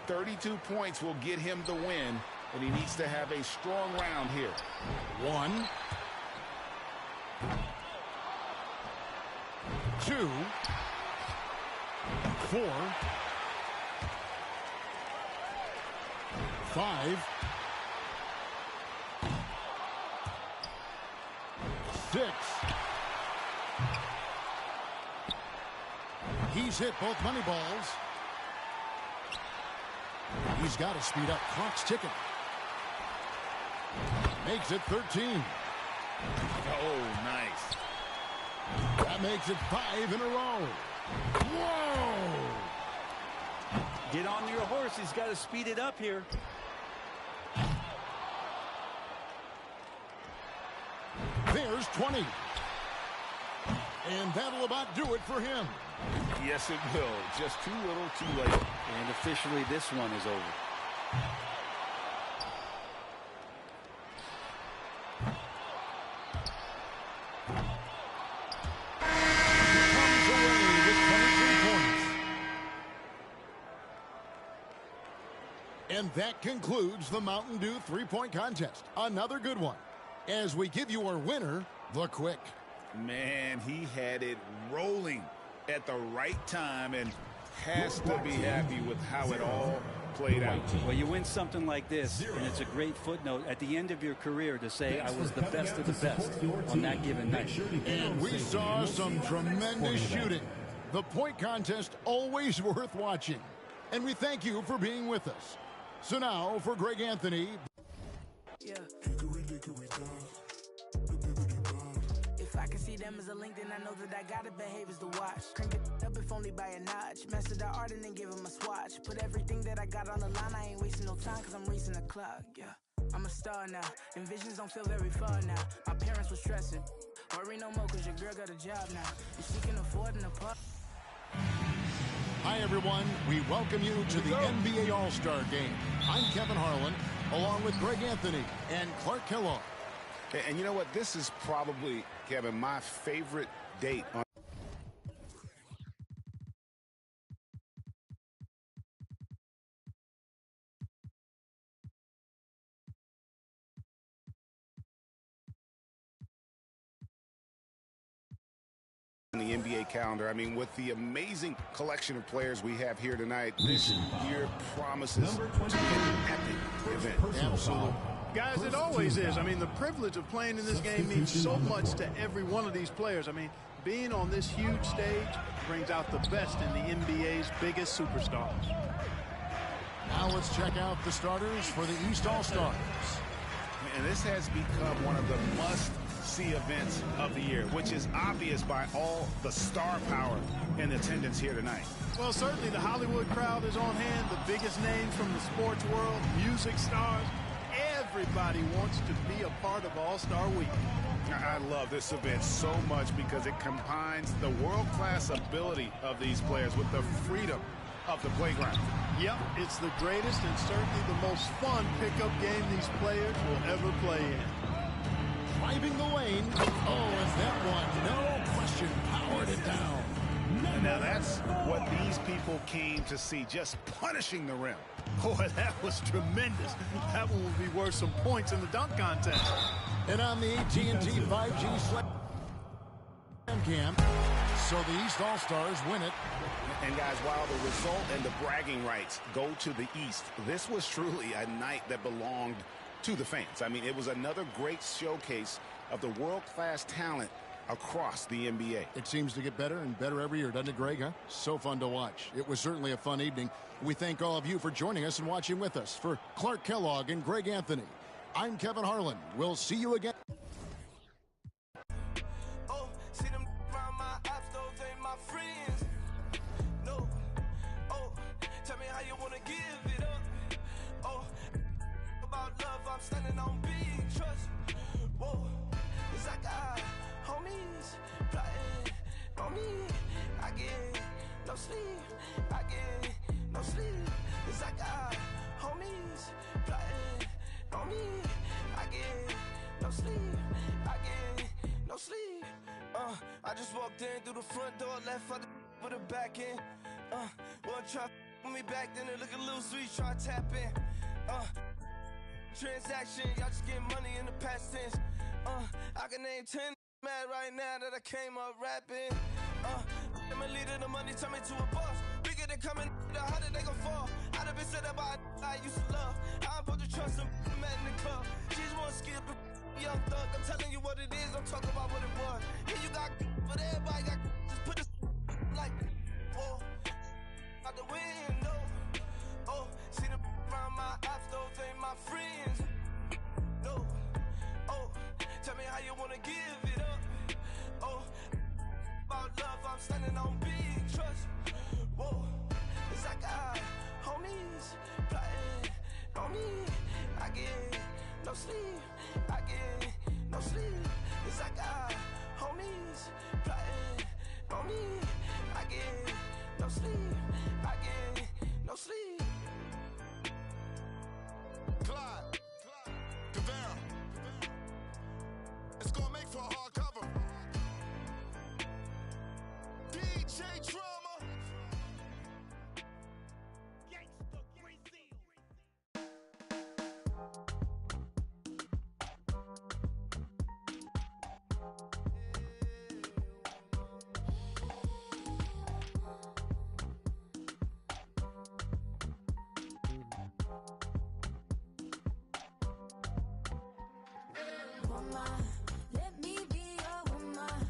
32 points will get him the win, and he needs to have a strong round here. 1, 2, 4, 5, 6. He's hit both money balls. He's got to speed up. Clock's ticking. Makes it 13. Oh, nice. That makes it 5 in a row. Whoa! Get on your horse. He's got to speed it up here. There's 20. And that'll about do it for him. Yes, it will. Just too little, too late. And officially, this one is over. Comes away with 23 points. And that concludes the Mountain Dew three-point contest. Another good one. As we give you our winner, the Quick. Man, he had it rolling at the right time and has to be happy with how it all played out. Well, you win something like this, and it's a great footnote at the end of your career to say, I was the best of the best on that given night. And we saw some tremendous shooting. The point contest always worth watching. And we thank you for being with us. So now, for Greg Anthony. Yeah. If I can see them as a link, then I know that I gotta behave as the watch. Crank it up if only by a notch. Master the art and then give him a swatch. Put everything that I got on the line, I ain't wasting no time cause I'm racing the clock, yeah. I'm a star now, and visions don't feel very far now. My parents were stressing, worry no more cause your girl got a job now. And she can afford an apartment. Hi, everyone. We welcome you to the NBA All-Star Game. I'm Kevin Harlan, along with Greg Anthony and Clark Kellogg. And you know what? This is probably, Kevin, my favorite date on the NBA calendar. I mean, with the amazing collection of players we have here tonight, this year promises to be an epic event. Absolutely. Guys, it always is. I mean, the privilege of playing in this game means so much to every one of these players. I mean, being on this huge stage brings out the best in the NBA's biggest superstars. Now let's check out the starters for the East All-Stars. And this has become one of the must-see events of the year, which is obvious by all the star power in attendance here tonight. Well, certainly the Hollywood crowd is on hand, the biggest names from the sports world, music stars. Everybody wants to be a part of All-Star Week. I love this event so much because it combines the world-class ability of these players with the freedom of the playground. Yep, it's the greatest and certainly the most fun pickup game these players will ever play in. Driving the lane. Oh, and that one, no question, powered it down. Now that's what these people came to see, just punishing the rim. Boy, that was tremendous. That one will be worth some points in the dunk contest. And on the AT&T 5G Slam Cam, so the East All-Stars win it. And guys, while the result and the bragging rights go to the East, this was truly a night that belonged to the fans. I mean, it was another great showcase of the world-class talent across the NBA. It seems to get better and better every year, doesn't it, Greg? Huh? So fun to watch. It was certainly a fun evening. We thank all of you for joining us and watching with us. For Clark Kellogg and Greg Anthony, I'm Kevin Harlan. We'll see you again. Oh, see them around my apps, those ain't my friends. No. Oh, tell me how you wanna give it up. Oh, about love, I'm standing on big trust. Whoa, it's like homies plotting on me. I get no sleep. I get no sleep. It's like homies plotting on me. I just walked in through the front door, left out the with a back end. One try with me back then, it look a little sweet, try to tap in. Transaction, y'all just getting money in the past tense. I can name 10 mad right now that I came up rapping. I'm a leader, the money turn me to a boss. Bigger than coming, the harder they gon' fall. I done been set up by I used to love. I'm supposed to trust them, met in the club. She just wanna skip the young thug. I'm telling you what it is, I'm talking about what it was. Here you got, but everybody got, just put this like, whoa, out the window. Oh, see them around my ops, those ain't my friends. No, oh, tell me how you wanna give it up. Oh, about love, I'm standing on big trust. Whoa, it's like I, homies, plotting on me. I get no sleep, I get no sleep. It's like I, homies, plotting on me. I get no sleep, I get no sleep. Clyde, Cavera, it's gonna make for a hard cover. DJ Drama. Let me be your woman,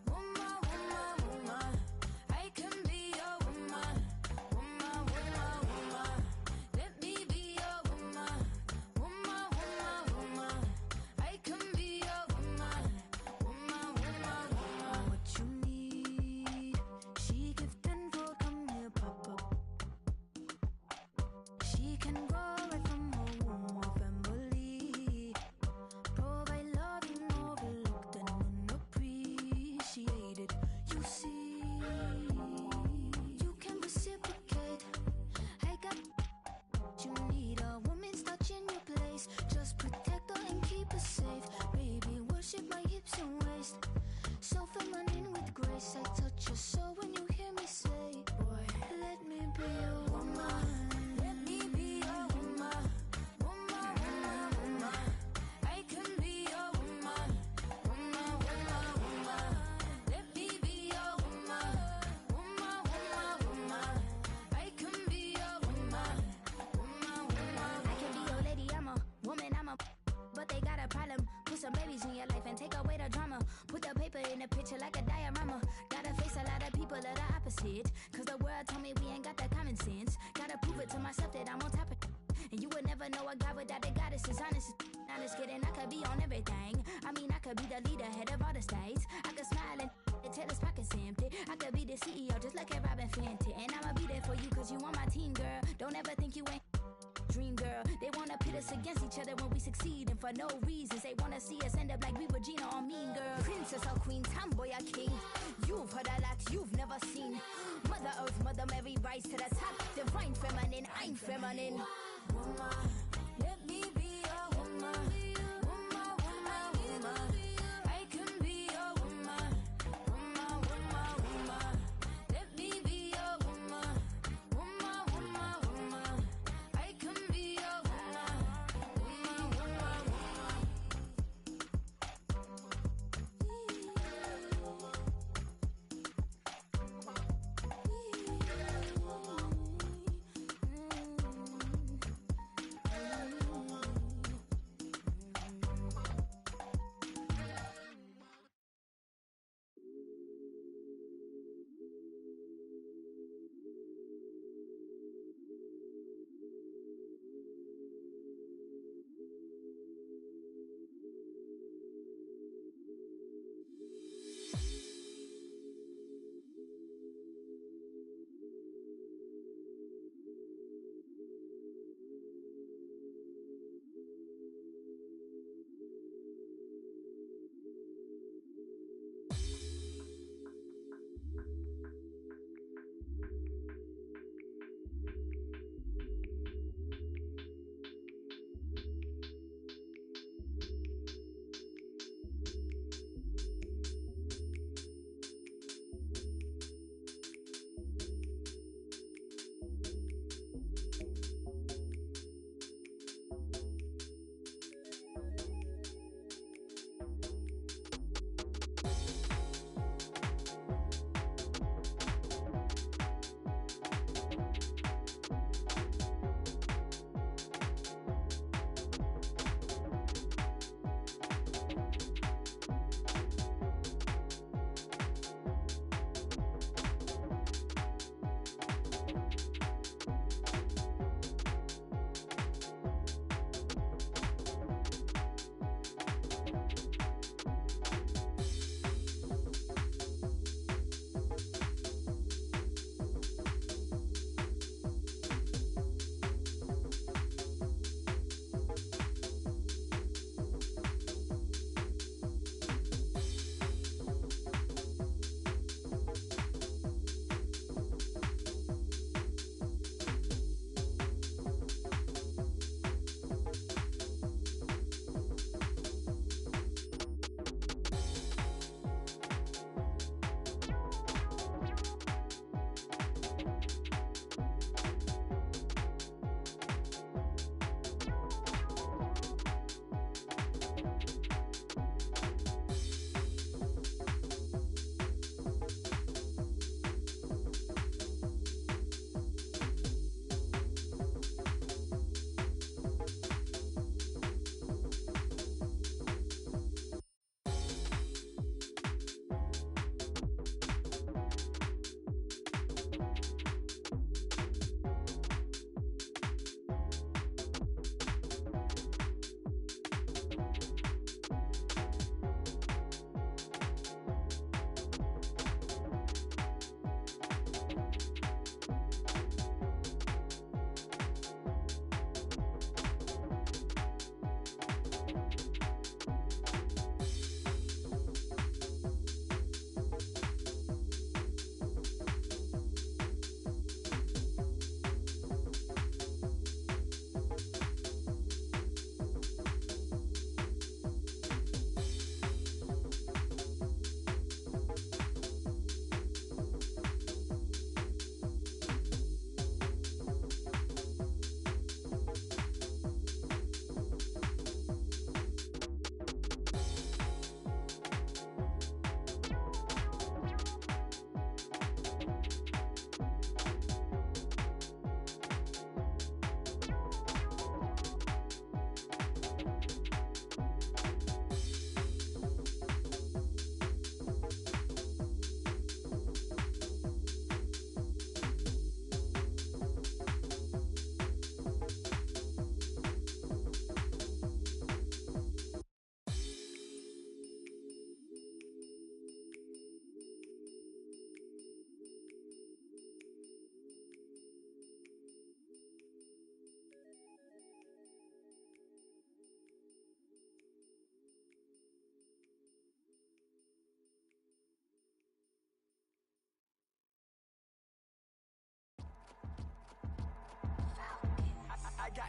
woman, woman, woman. I can be your woman, woman, woman, woman. Let me be your woman, woman, woman, woman. I can be your woman, woman, woman, woman. What you need, she give tenfold. Come here, papa. She can go right from her womb or family. Provide loving overlooked and unappreciated. You see, you can reciprocate. I got what you need, a woman's touch in your place. Just protect her and keep her safe. Baby, worship my hips and waist. So feminine with grace. I touch your soul when you hear me say, boy, let me be your woman. Let me be your woman, woman, woman, woman. I can be your woman, woman, woman, woman. Let me be your woman, woman, woman, woman. I can be your woman, woman, woman. I can be your lady, I'm a woman, but they got a problem. Put some babies in your life and take away the drama. Put the paper in the picture like a diorama. Gotta face a lot of people that are opposite. Cause the world told me we ain't got that common sense. Gotta prove it to myself that I'm on top of it. And you would never know a guy without a goddess is honest. Honest kidding, I could be on everything. I mean, I could be the leader, head of all the states. I could smile and tell his pockets empty. I could be the CEO just like a Robin Fenty. And I'ma be there for you cause you on my team, girl. Don't ever think you ain't dream, girl. They wanna pit us against each other when we succeed. And for no reasons, they wanna see us end up like we Regina or Mean Girl. Princess or queen, tomboy or king. You've heard a lot you've never seen. Mother Earth, Mother Mary, rise to the top. Divine feminine, I'm feminine. Woman, let me be your woman, woman, woman, woman. I can be your woman, woman, woman, woman. Let me be your woman, woman, woman, woman. I can be your woman, woman, woman, woman.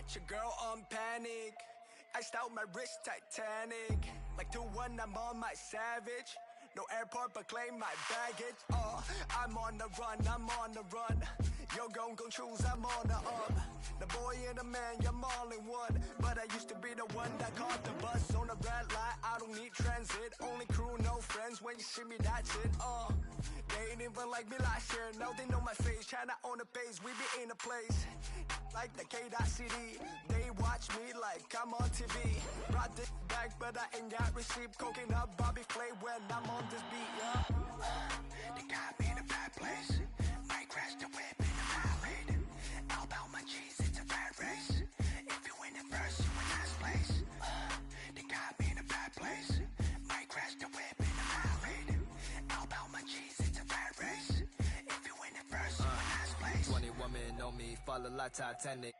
watch your girl on panic. Iced out my wrist Titanic. Like 2-1, I'm on my savage. No airport, but claim my baggage. I'm on the run, I'm on the run. Yo, gon' choose, I'm on the up. The boy and the man, I'm all in one. But I used to be the one that caught the bus on the red light. I don't need transit, only crew, no friends. When you see me, that's it. They ain't even like me last year. Now they know my face, China on the page. We be in a place like the K.CD. They watch me like I'm on TV. Brought this back, but I ain't got receipt. Coking up Bobby Flay when I'm on this beat, yeah. They got me in a bad place. Might crash the whip in a ride. All about my cheese, it's a bad race. If you win it first, you in last place. They got me in a bad place. Might crash the whip in a ride. All about my cheese, it's a bad race. If you win it first, you in last place. 20 women on me, follow like Titanic.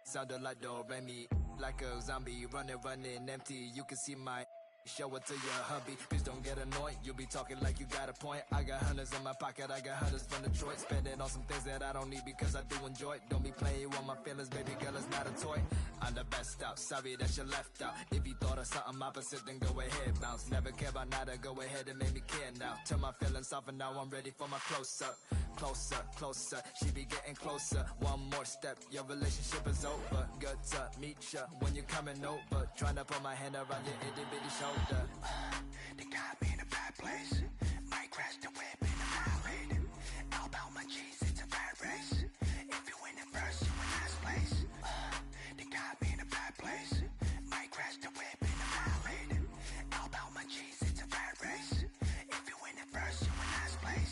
Sounded like Do-Re-Mi, like a zombie, running empty. You can see my show it to your hubby. Please don't get annoyed, you be talking like you got a point. I got hundreds in my pocket, I got hundreds from Detroit. Spending on some things that I don't need because I do enjoy it. Don't be playing with my feelings, baby girl, it's not a toy. I'm the best out, sorry that you left out. If you thought of something opposite, then go ahead, bounce. Never care about nada, go ahead and make me care now. Turn my feelings off and now I'm ready for my close-up. Closer, closer, she be getting closer. One more step, your relationship is over. Good to meet ya when you're coming over. Trying to put my hand around your itty-bitty shoulder. They got me in a bad place. Might crash the whip in a ride. All about my cheese, it's a bad race. If you win it first, you in last place. They got me in a bad place. Might crash the whip in a ride. All about my cheese, it's a bad race. If you win it first, you in last place.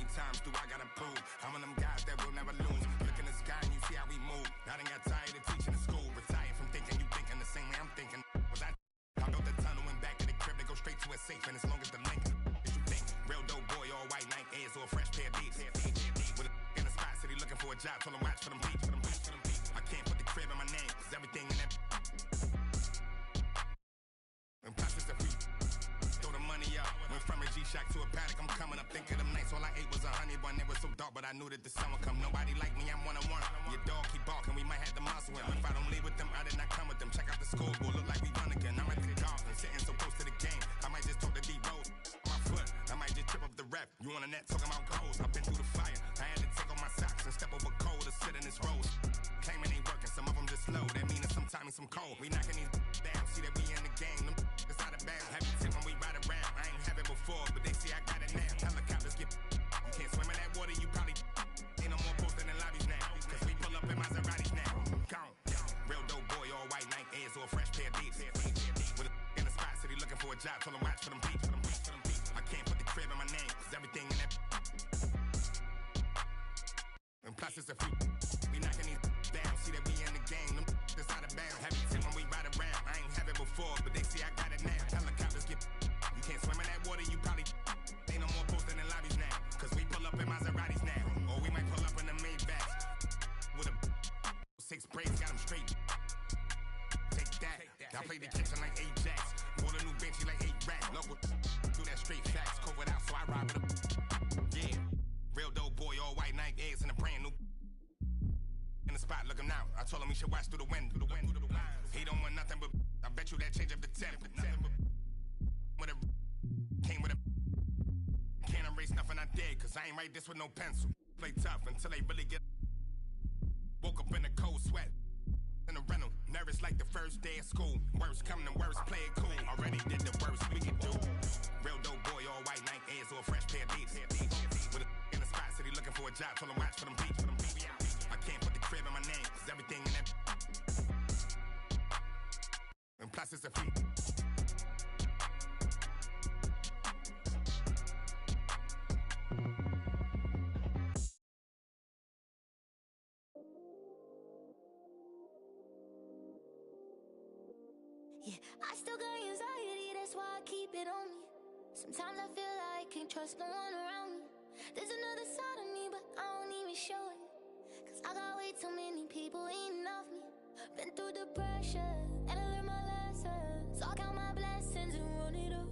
Times do I gotta prove? I'm one of them guys that will never lose. Look in the sky and you see how we move. I done got tired of teaching in school. Retired from thinking you thinking the same way I'm thinking. Was I built the tunnel and back to the crib to go straight to a safe. And as long as the link is you think. Real dope boy, all white Nike Airs or a fresh pair of beats. With a in a looking for a job, told them watch for them beats. I can't put the crib in my name, cause everything in that. And plus it's a few. Throw the money up. Went from a G-Shock to a paddock. I'm coming up, think of them nights. All I ate was a honey bun. It was so dark, but I knew that the sun would come. Nobody like me, I'm one-on-one. Your dog keep barking, we might have to muscle him. If I don't leave with them, I did not come with them. Check out the scoreboard, look like we run again. I'm at the Dolphins, sitting so close to the game. I might just talk to D-Rose. My foot, I might just trip up the rep. You on the net talking about goals. I've been through the fire. I had to take off my socks and step over cold to sit in this rose. Claiming ain't working, some of them just slow. That mean it's sometimes some cold. We knocking these down, see that we in the game. Them it's out of bounds. Heavy tip when we ride around. I ain't have it before, but they see I got it now. Helicopters get. You can't swim in that water, you probably ain't no more posted in lobbies now. Cause we pull up in Maseratis now. Gone. Real dope boy, all white Nike Airs or a fresh pair of beats. With a in the spot, city looking for a job, told them watch for them beats. I can't put the crib in my name, cause everything in that. And plus it's a few. We knocking these down, see that we in the game. Them it's out of bounds. Heavy tip when we ride around. I ain't have it before, but they see I got it now. Helicopters get. You can't swim in that water, you probably ain't no more posted in lobbies now. Cause we pull up in Maseratis now. Or we might pull up in the Maybachs. With a 6 braids, got them straight. Take that. I play the kitchen like Ajax. Bought a new Benchy like 8 racks. Local do that straight facts. Covered out, so I ride with a. Yeah. Real dope boy, all white Nike Airs and a brand new. In the spot, look him now. I told him he should watch through the window. He don't want nothing but. I bet you that change up the temp. With a came with a. Can't erase nothing I did, cause I ain't write this with no pencil. Play tough until they really get. Woke up in a cold sweat. In a rental, nervous like the first day of school. Worst come to worst, play it cool. Already did the worst we can do. Real dope boy, all white Nike Airs or a fresh pair of beats. With a in the spot, city looking for a job, told them watch for them beats. I can't put the crib in my name, cause everything in that. And plus it's a few. Yeah, I still got anxiety, that's why I keep it on me. Sometimes I feel like I can't trust no one around me. There's another side of me, but I don't even show it. Cause I got way too many people eating off me. Been through the pressure, and I learned my lessons. So I count my blessings and run it up.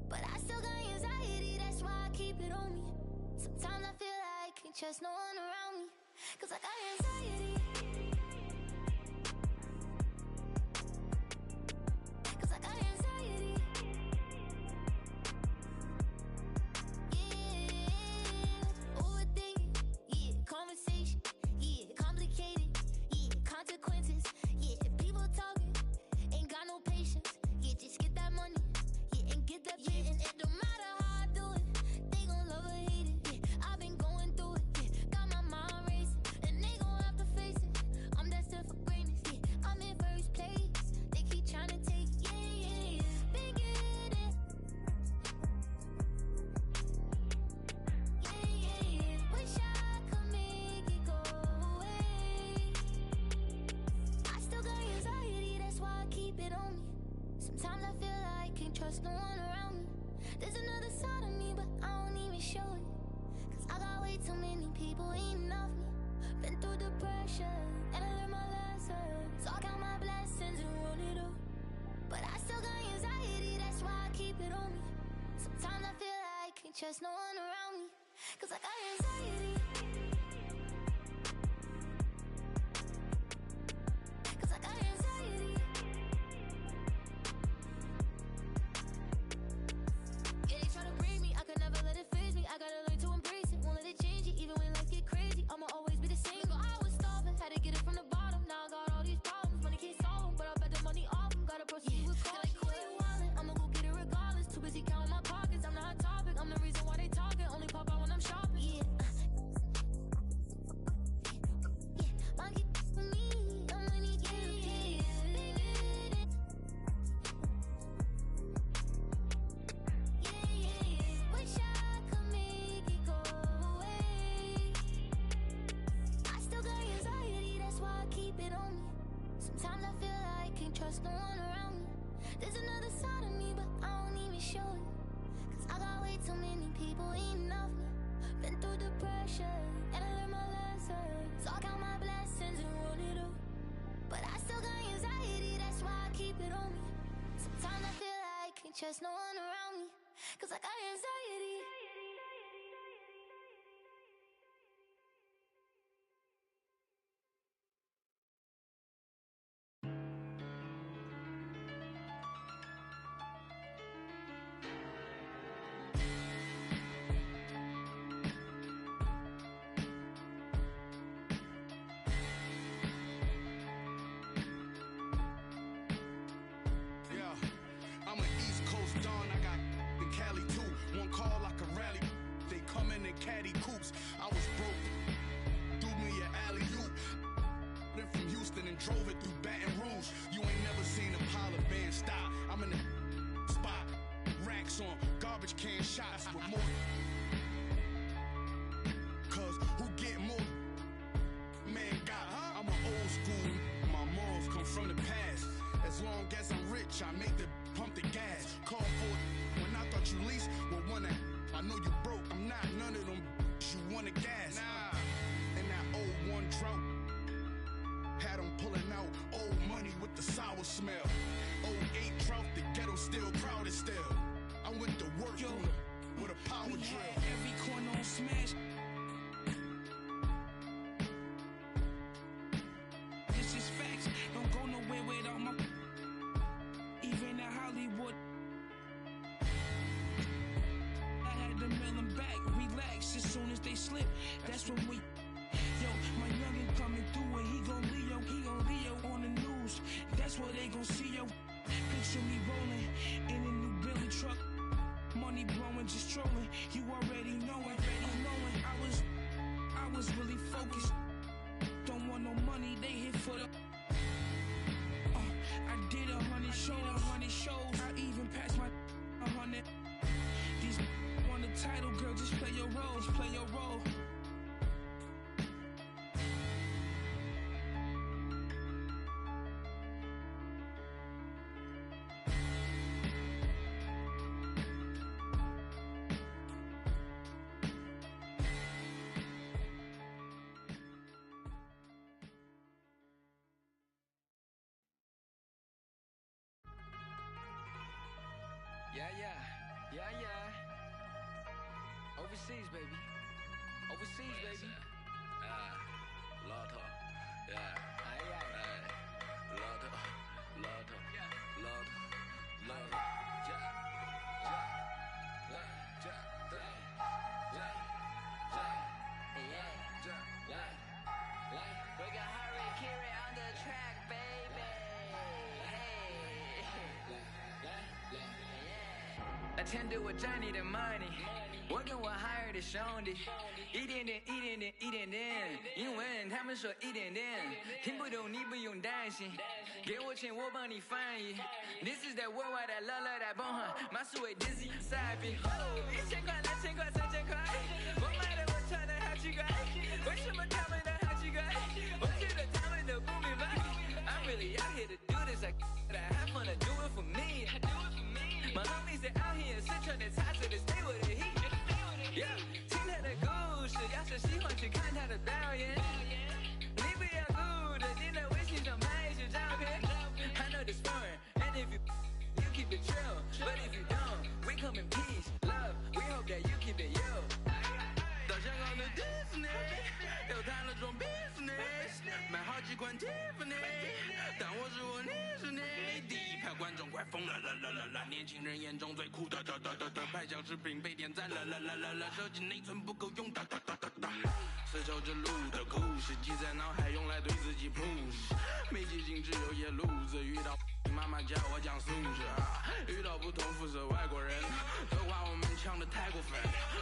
But I still got anxiety, that's why I keep it on me. Sometimes I feel like I can't trust no one around me. Cause I got anxiety. Cause I got anxiety. Yeah, overthinking. Yeah, conversation. Yeah, complicated. Yeah, consequences. Yeah, people talking. Ain't got no patience. Yeah, just get that money. Yeah, and get that patience. Yeah, and it don't matter how I do it. They gon' love or hate it. Yeah, I've been going through it. Yeah, got my mind racing. And they gon' have to face it. I'm destined for greatness. Yeah, I'm in first place. They keep trying to take it. Yeah, yeah, yeah. Been getting it. Yeah, yeah, yeah. Wish I could make it go away. I still got anxiety, that's why I keep it on me. Sometimes I feel like I can't trust no one around me. There's another side of me, but I don't even show it. Cause I got way too many people eating off me. Been through the pressure, and I learned my lessons. So I count my blessings and run it up. But I still got anxiety, that's why I keep it on me. Sometimes I feel like I can't trust no one around me. Cause I got anxiety. Cause I got anxiety. Yeah, they try to break me, I could never let it phase me. I gotta learn to embrace it, won't let it change it. Even when life get crazy, I'ma always be the same. Girl, I was starving, had to get it from the bottom. Now I got all these problems, money can't solve them. But I bet the money off them, gotta proceed with caution. Like, who you wildin'? I'ma go get it regardless. Too busy counting my pockets, I'm the hot topic. I'm the reason why they talking, only pop out when I'm shopping. Yeah. Monkey for me, no money get it. Yeah, yeah, yeah. Wish I could make it go away. I still got anxiety, that's why I keep it on me. Sometimes I feel like I can't trust no one around me. There's another side of me, but I don't even show it. Cause I got way too many people eating off me. Been through the pressure, and I learned my lessons. answers. So I count my blessings and run it up. But I still got anxiety, that's why I keep it on me. Sometimes I feel like I can't trust no one around me, 'cause I got anxiety. I'm an East Coast Don, I got in Cali too. One call like a rally, they come in caddy coops. I was broke, threw me an alley-oop. Then from Houston and drove it through Baton Rouge. You ain't never seen a pile of band stop. I'm in the spot, racks on garbage can shots with more. Cause who get more? Man got, I'm an old school, my morals come from the past. As long as I'm rich, I make the pump the gas. Call for it when I thought you leased. Well, one I know you broke. I'm not none of them. You want the gas? Nah. And that old one drought had them pulling out old money with the sour smell. 08 drought, the ghetto still proud as still. I went to work with a power drill. Every corner on smash. This is facts. Don't go nowhere without my. Even in Hollywood, I had to mail them back. Relax, as soon as they slip, that's when we. Yo, my youngin' coming through and he gon' Leo on the news. That's what they gon' see, yo. Picture me rolling in a new Billy truck. Money blowing, just trolling. You already knowin'. I was really focused. Don't want no money, they hit for the. I did 100 shows. I even passed my 100. These want the title, girl, just play your role. Yeah. Overseas, baby. Lotto. Yeah. Lotto. We got Harry Kiri on the track, baby. Attend to a journey to money. Working with higher 的兄弟，一点点，英文他们说一点点，听不懂你不用担心，给我钱我帮你翻译。This is that worldwide that love that bomb hunt，马术为 Dizzy side beat。1000块、2000块、3000块，我买的我穿的好奇怪，为什么他们的好奇怪？我觉得他们都不明白。I'm really out here to do this, I have fun to do it for me. My homies they out here 四川的茶色的 stay with the heat。Yeah， 听他的故事，要是喜欢去看他的表演。你不要顾着你在微信上拍一些照片。I know this foreign, and if you keep it chill, but if you don't, we come in peace, love. We hope that you keep it yo. 到香港的 Disney， 又谈了桩 business， 买好几款 Tiffany， 但我是我，你是你。第一排观众快疯了，年轻人眼中最酷的，拍小视频被点赞了，手机内存不够用，丝绸之路的故事记在脑海，用来对自己 push。没记性只有野路子，遇到妈妈教我讲素质，遇到不同肤色外国人，都话我们抢得太过分，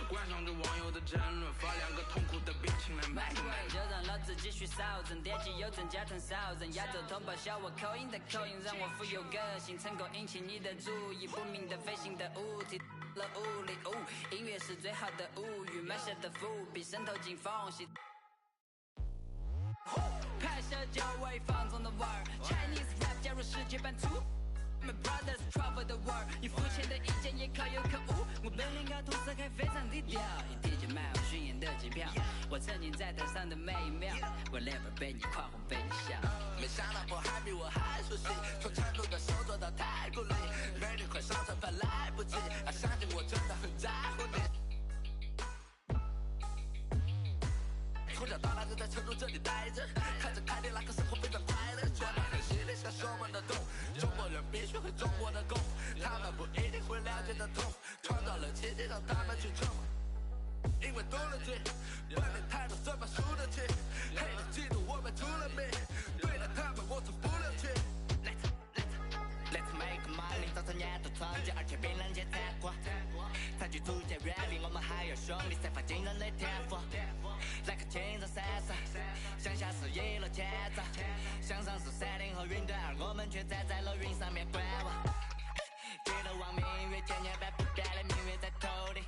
观赏着网友的争论，发两个痛苦的表情来卖个就让老子继续扫人，点击右转加成扫人，亚洲同胞笑我口音的口音，让我富有个性，成功引起你的注意，不明的飞行的物体了物理，音乐是最好的物语，埋下的伏笔渗透进缝隙。拍摄久违放纵的味儿 ，Chinese rap 加入世界版图。My brothers travel the world， 你肤浅的意见也可有可无。我本领高，涂色还非常低调。一提起卖我巡演的机票，我曾经在台上的每一秒，我 never 被你夸红被你笑。没想到我还比我还熟悉，从成都的手做到太古里，每日快上车饭来不及，相信我真的很在乎你。从小到大就在成都这里待着，看着凯迪拉克生活非常快乐，觉得很犀利，享受我们的痛。中国人必须会中国的功，他们不一定会了解的痛，创造了奇迹让他们去冲。因为懂了解，本领太多怎么输得起？黑人嫉妒我们出了名，对了他们我从不留情。Let's make money， 早餐也都创建，而且比人家太快。采取逐渐远比我们还要兄弟，散发惊人的天赋。来个青藏闪闪，向下是一路前兆，向上是30后云端，而我们却站在了云上面观望。低头望明月，千年般不变的明月在头顶。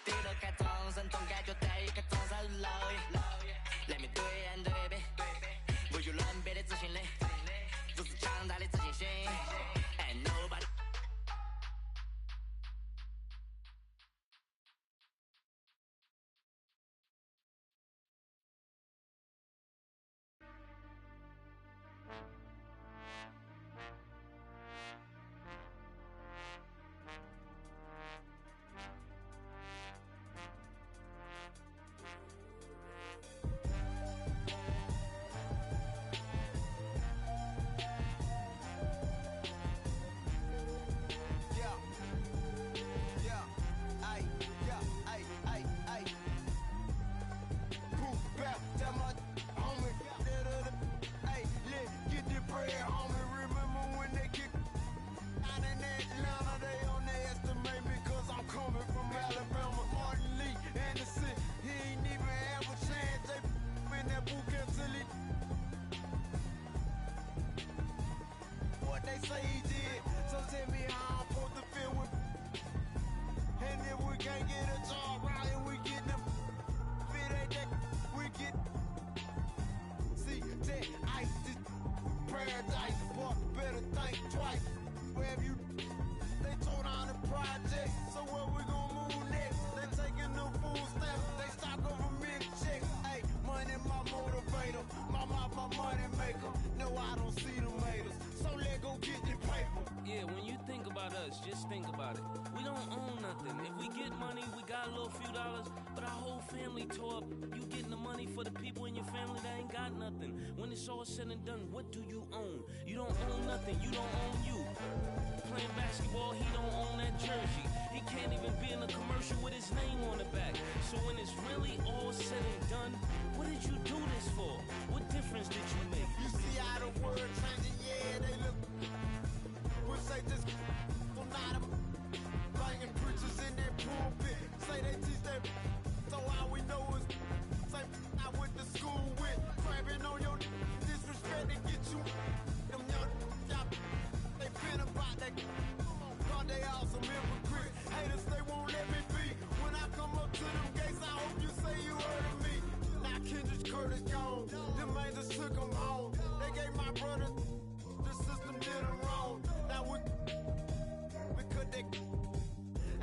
低头看众生，总感觉在一个众生蝼蚁。两面对眼对比，无与伦比的自信力，如此强大的自信心。And nobody。Say he did, so tell me how I'm supposed to feel with. And if we can't get a job right and we get them, if it ain't that, we get. See, that ice is paradise, but better think twice. Wherever you, they tore down the project, so where we gon' move next? They taking the full steps, they stock over mid-check. Hey, money my motivator, my money maker. No, I don't see the haters. So let go get the paper. Yeah, when you think about us, just think about it. We don't own nothing. If we get money, we got a little few dollars, but our whole family tore up. You getting the money for the people in your family that ain't got nothing. When it's all said and done, what do you own? You don't own nothing. You don't own you. Playing basketball, he don't own that jersey. He can't even be in a commercial with his name on the back. So when it's really all said and done, what did you do this for? What difference did you make? You see how the world changing, yeah, they look. We'll say this for not banging preachers in that pulpit. Say they teach that, so all we know is say I went to school with. Crabbing on your disrespect to get you. Them young, they been about that. God, they all some hypocrites. Haters, they won't let me be. When I come up to them gates, I hope you say you heard of me. Now Kendrick Curtis gone. Them angels took him home. They gave my brother, the system did him wrong. Now because they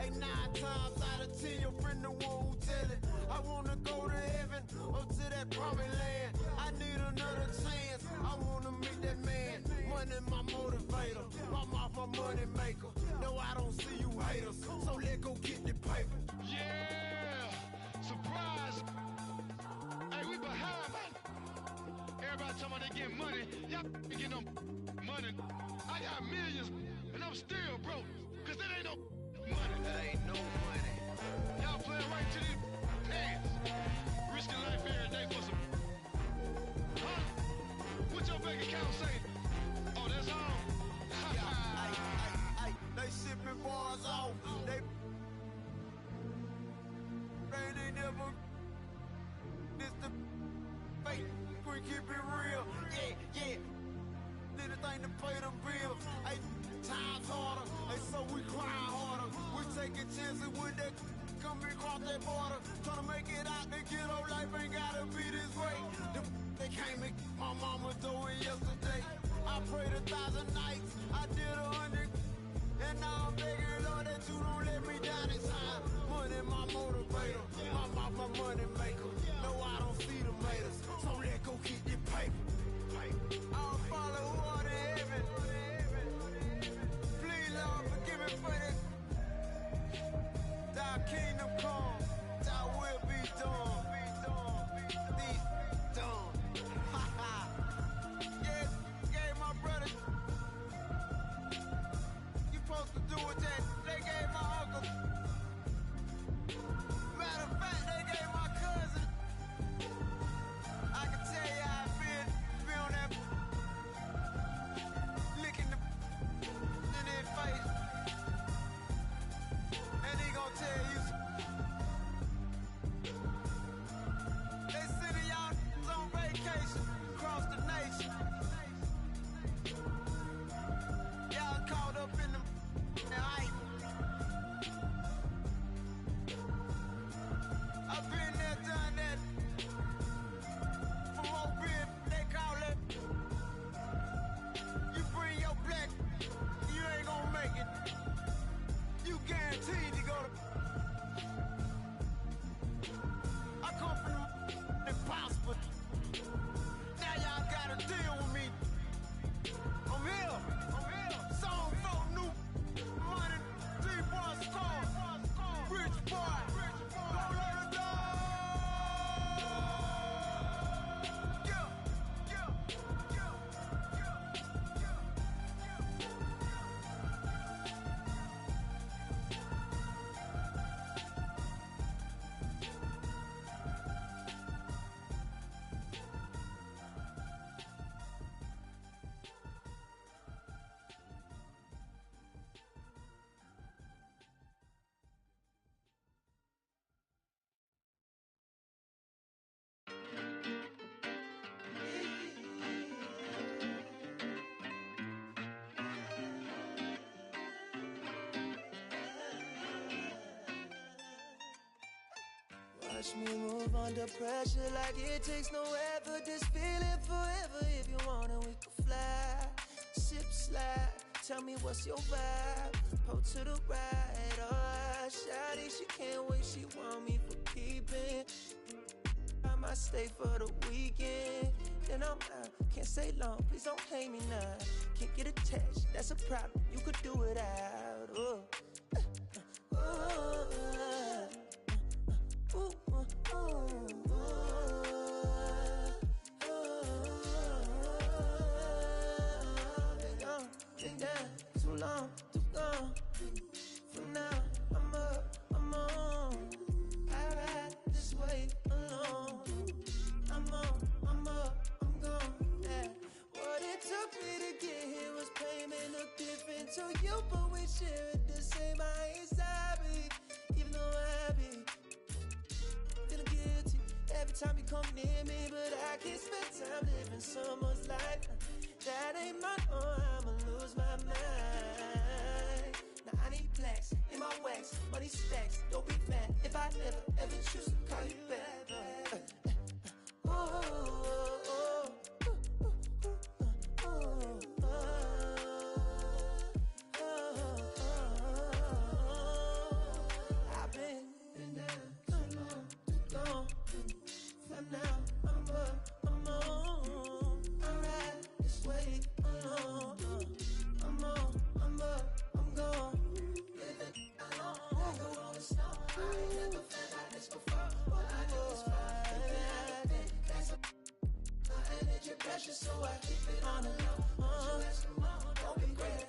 ain't 9 times out of 10 your friend the one who tell it. I wanna go to heaven or to that promised land. I need another chance. I wanna meet that man. Money my motivator, my money maker. No, I don't see you haters, so let go get the paper. Yeah, surprise. Hey, we behind, man. Everybody talking about they getting money. Y'all getting no money. I got millions, and I'm still broke, cause there ain't no money. There ain't no money. Y'all playing right to these pants. Risking life every day for some. Huh? What your bank account say? Oh, that's all? They shipping bars off. They ain't never. This the fake. We keep it real. Yeah. Anything to pay them bills. Hey, times harder. Hey, so we grind harder. We taking chances with that. Come across that border. Tryna make it out. They get old life ain't gotta be this way. They came and my mama doing yesterday. I prayed 1,000 nights. I did go to. I come from the impossible. Now y'all gotta deal with me. I'm here. Song for new money. D-boy score. Rich boy. Don't let her go. Watch me move under pressure like it takes no effort. This feeling forever. If you want it, we can fly. Sip, slide. Tell me what's your vibe. Pull to the right. Oh, shawty, she can't wait. She want me for keeping. I might stay for the weekend. Then I'm out. Can't stay long. Please don't hate me now. Can't get attached. That's a problem. You could do it out. Oh. Been down too long, too gone. From now, I'm up, I'm on. I ride this way alone. I'm on, I'm up, I'm gone. Yeah. What it took me to get here was pain, may look different to you, but we share it the same. I ain't sorry, even though I be feeling guilty every time you come near me, but I can't spend time living someone's life. That ain't my own, I'ma lose my mind. Now I need plaques in my wax, money stacks. Don't be mad if I never ever choose to call you back. I've been down too long, too gone. From now, I'm up, I'm on. I ride this way alone. I'm on, I'm up, I'm gone. Living alone, I go on the snow. I ain't never felt like this before. What I do is fun. That's my energy precious, so I keep it on the low. Don't you ask them all, don't be great.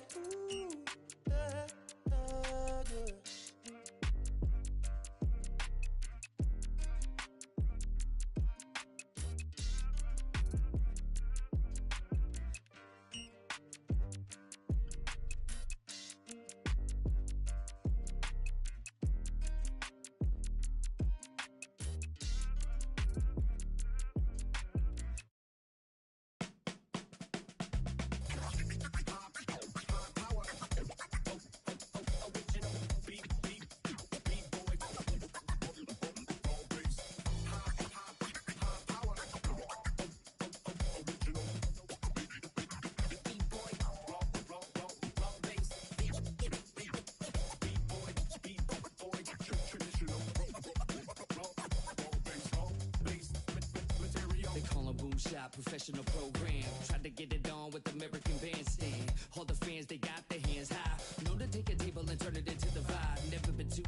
Shop professional program. Tried to get it on with American Bandstand. All the fans, they got their hands high. Known to take a table and turn it into the vibe. Never been too,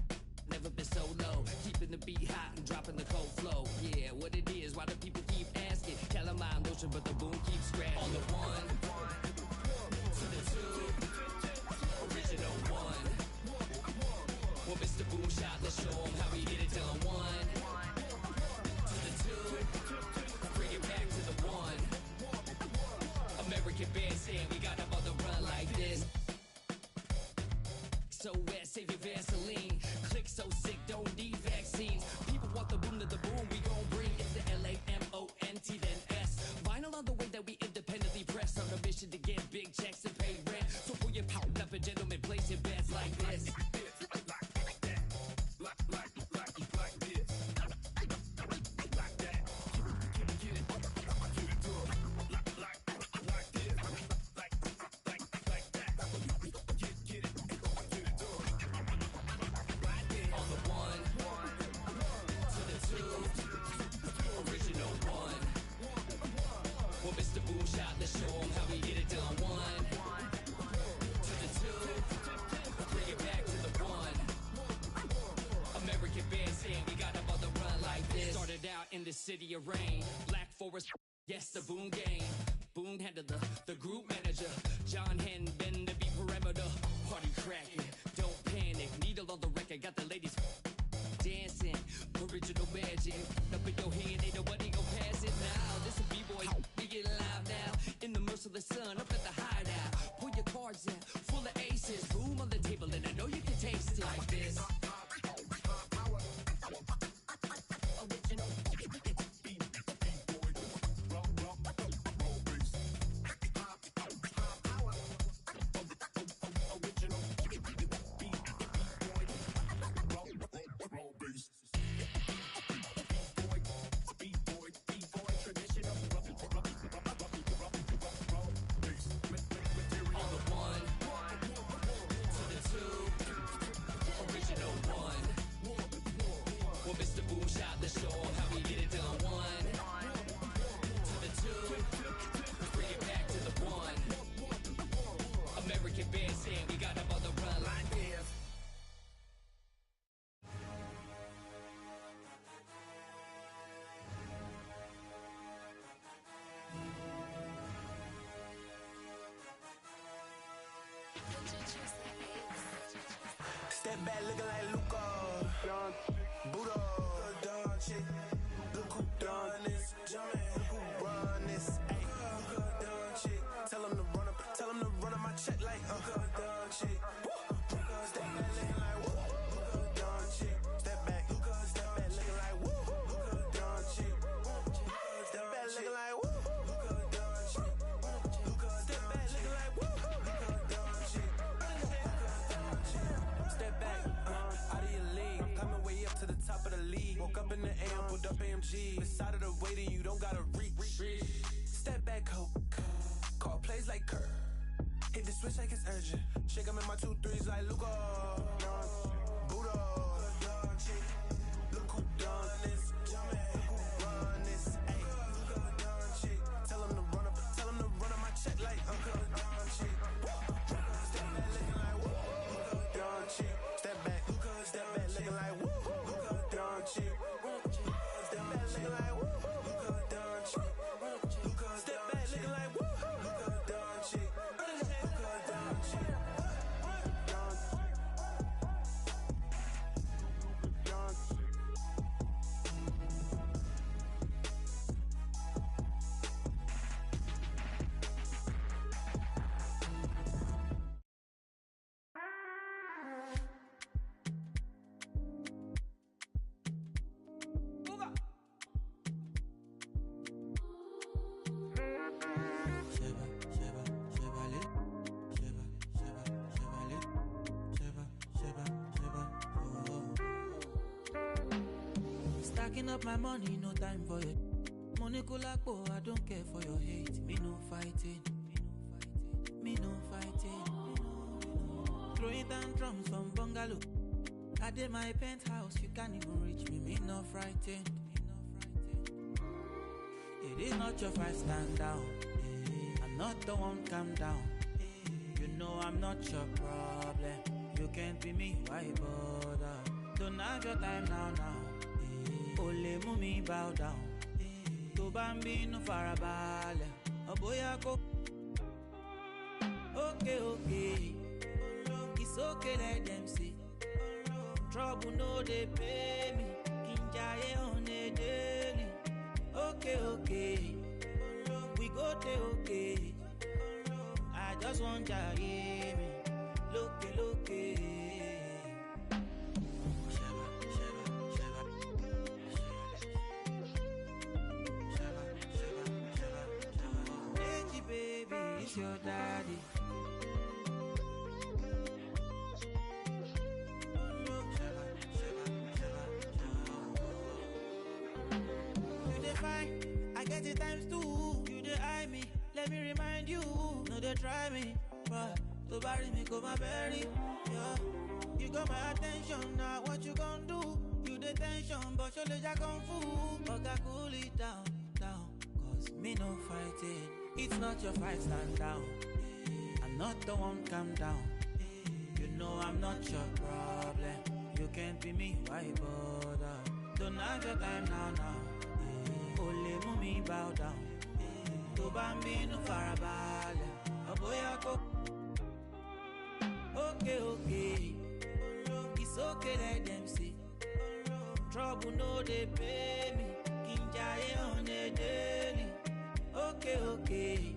never been so low. Keeping the beat hot and dropping the cold flow. Yeah, what it is, why do people keep asking? Calamine lotion, but the boom keeps scratching. On the one, to the two, original one. Well, Mr. Boom Shot, let's show him how he get it done. One, to the two, bring it back to the one. the city of rain. Black Forest, yes, the Boone gang. Boone handled the group manager. John Henn been the beat perimeter. Party cracking, don't panic. Needle on the record, got the ladies dancing. Original magic, up in your hand, ain't nobody gon' pass it now. This a B-boy, we get live now. In the merciless sun, up at the hideout. Pull your cards in, full of aces. Room on the table, and I know you can taste it. Like this. Step back looking like Luca. Buddha. Don chick. Look who done this. Jumpin'. Look who run this. Ay. Luca Don chick. Tell him to run up my check like Don chick. Step back looking like woo. Don chick. Step back looking like woo. Don chick. Step back looking like woo. Don chick. Step back looking like woo. Don chick. Step back, out of your league. Coming way up to the top of the league. Woke up in the AM, pulled up AMG. Beside of the waiting, you don't gotta reach. Step back, hope. Call plays like Kurt. Hit the switch like it's urgent. Shake 'em in my 2-3s like Luca. Buddha. Look who done this. Look who run this. Ay. Tell 'em to run up my check like Uncle Don chick. Step back looking like woo. Don chick. Step back looking like woo. Don chick. Step back looking like woo. Don chick. Step back looking like woo. Don chick. Don chick. Stacking up my money, no time for it. Money kulakbo, I don't care for your hate. Me no fighting. Throwing down drums from bungalow. I did my penthouse, you can't even reach me. Me no frightened. It is not your fight, stand down. I'm not the one, calm down. You know I'm not your problem. You can't be me, why bother? Don't have your time now. Ole mumi bow down. To bambi no farabale. Oboya go. Okay. It's okay, let them see. Trouble no they pay me. Kinjaye on a daily. Okay. We go te okay. I just want to hear me. Look. Baby, it's your daddy. You dey fine, I get it times 2. You dey eye me, let me remind you. No, they try me, but to bury me, go my berry. Yeah, you got my attention now. What you gonna do? You the tension, but your legs are kung fu. Okay, cool it down. Cause me no fighting. It's not your fight, stand down. I'm not the one, calm down. You know I'm not your problem. You can't be me, why bother? Don't have your time now. lè mú mi bow down. Tó bá ń bínú farabalẹ̀, ọ̀bọ̀yà kò. Okay. It's okay, let them see. Trouble no they pay me. Kinjaye on a daily. Okay.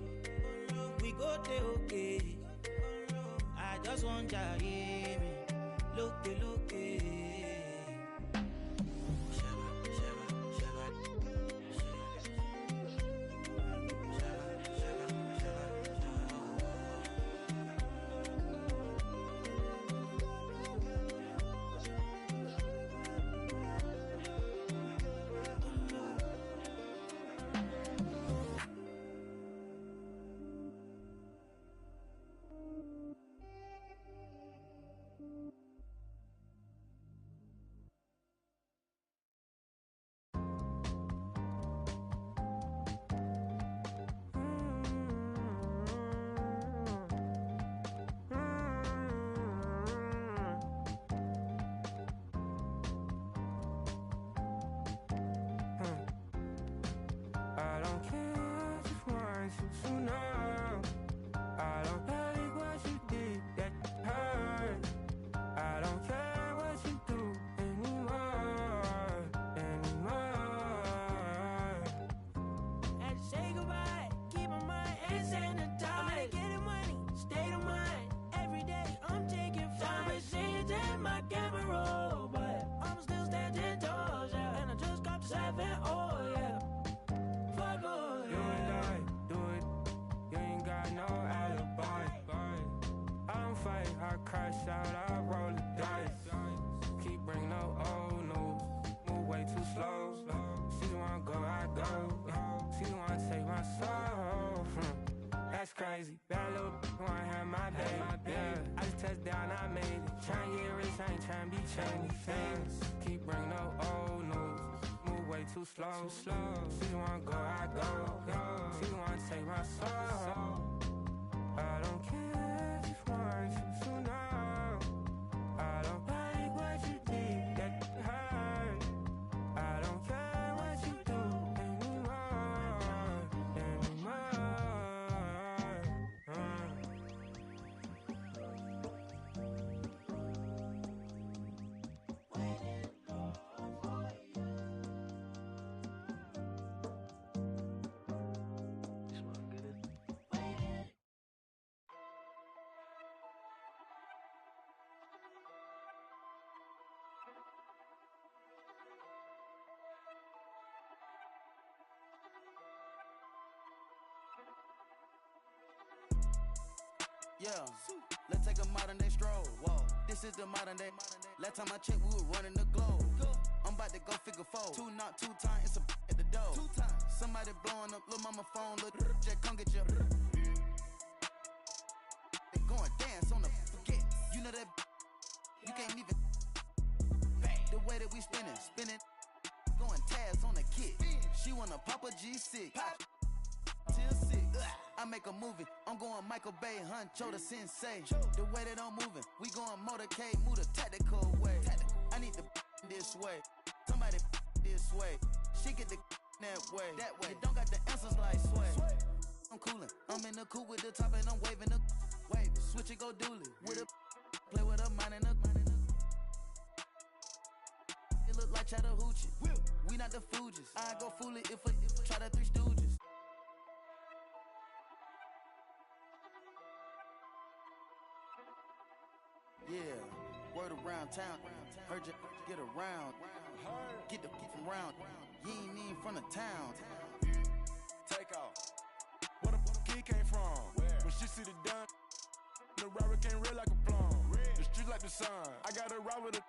We go to okay. I just want to hear me. Look. Crazy, bad little wanna have my day. Yeah, I just touched down, I made it. Tryna get rich, I ain't tryna be changed. Keep bringing no old news. Move way too slow. She wanna go, I go. She wanna take my soul. I don't care if you want to know. I don't like what you did that hurt. I don't care what you do anymore. Yeah, let's take a modern day stroll. Whoa, this is the modern day. Last time I checked, we were running the globe. I'm about to go figure four. 2 knock 2 times, it's a at the door. 2 times. Somebody blowing up, little mama phone, look, just come get your. They going dance on the forget. You know that you can't even. The way that we spinning, going tabs on the kid. She wanna pop a G6. Till 6. I make a movie, I'm going Michael Bay, Huncho the sensei. The way that I'm moving, we going motorcade, move the tactical way. I need the this way, somebody this way. She get the that way. You don't got the answers like sway. I'm coolin', I'm in the coupe with the top and I'm waving the wave. Switch it, go dually. With a play with a mind and a. It look like Chattahoochee. We not the Fugees. I go fool it if I try the Three Stooges. Yeah, word around town. Heard you get around. Get the from round. You ain't even from the town. Take off. Where the kid came from? When she see the dun, the robber came red like a plum. The street like the sun. I got a ride with a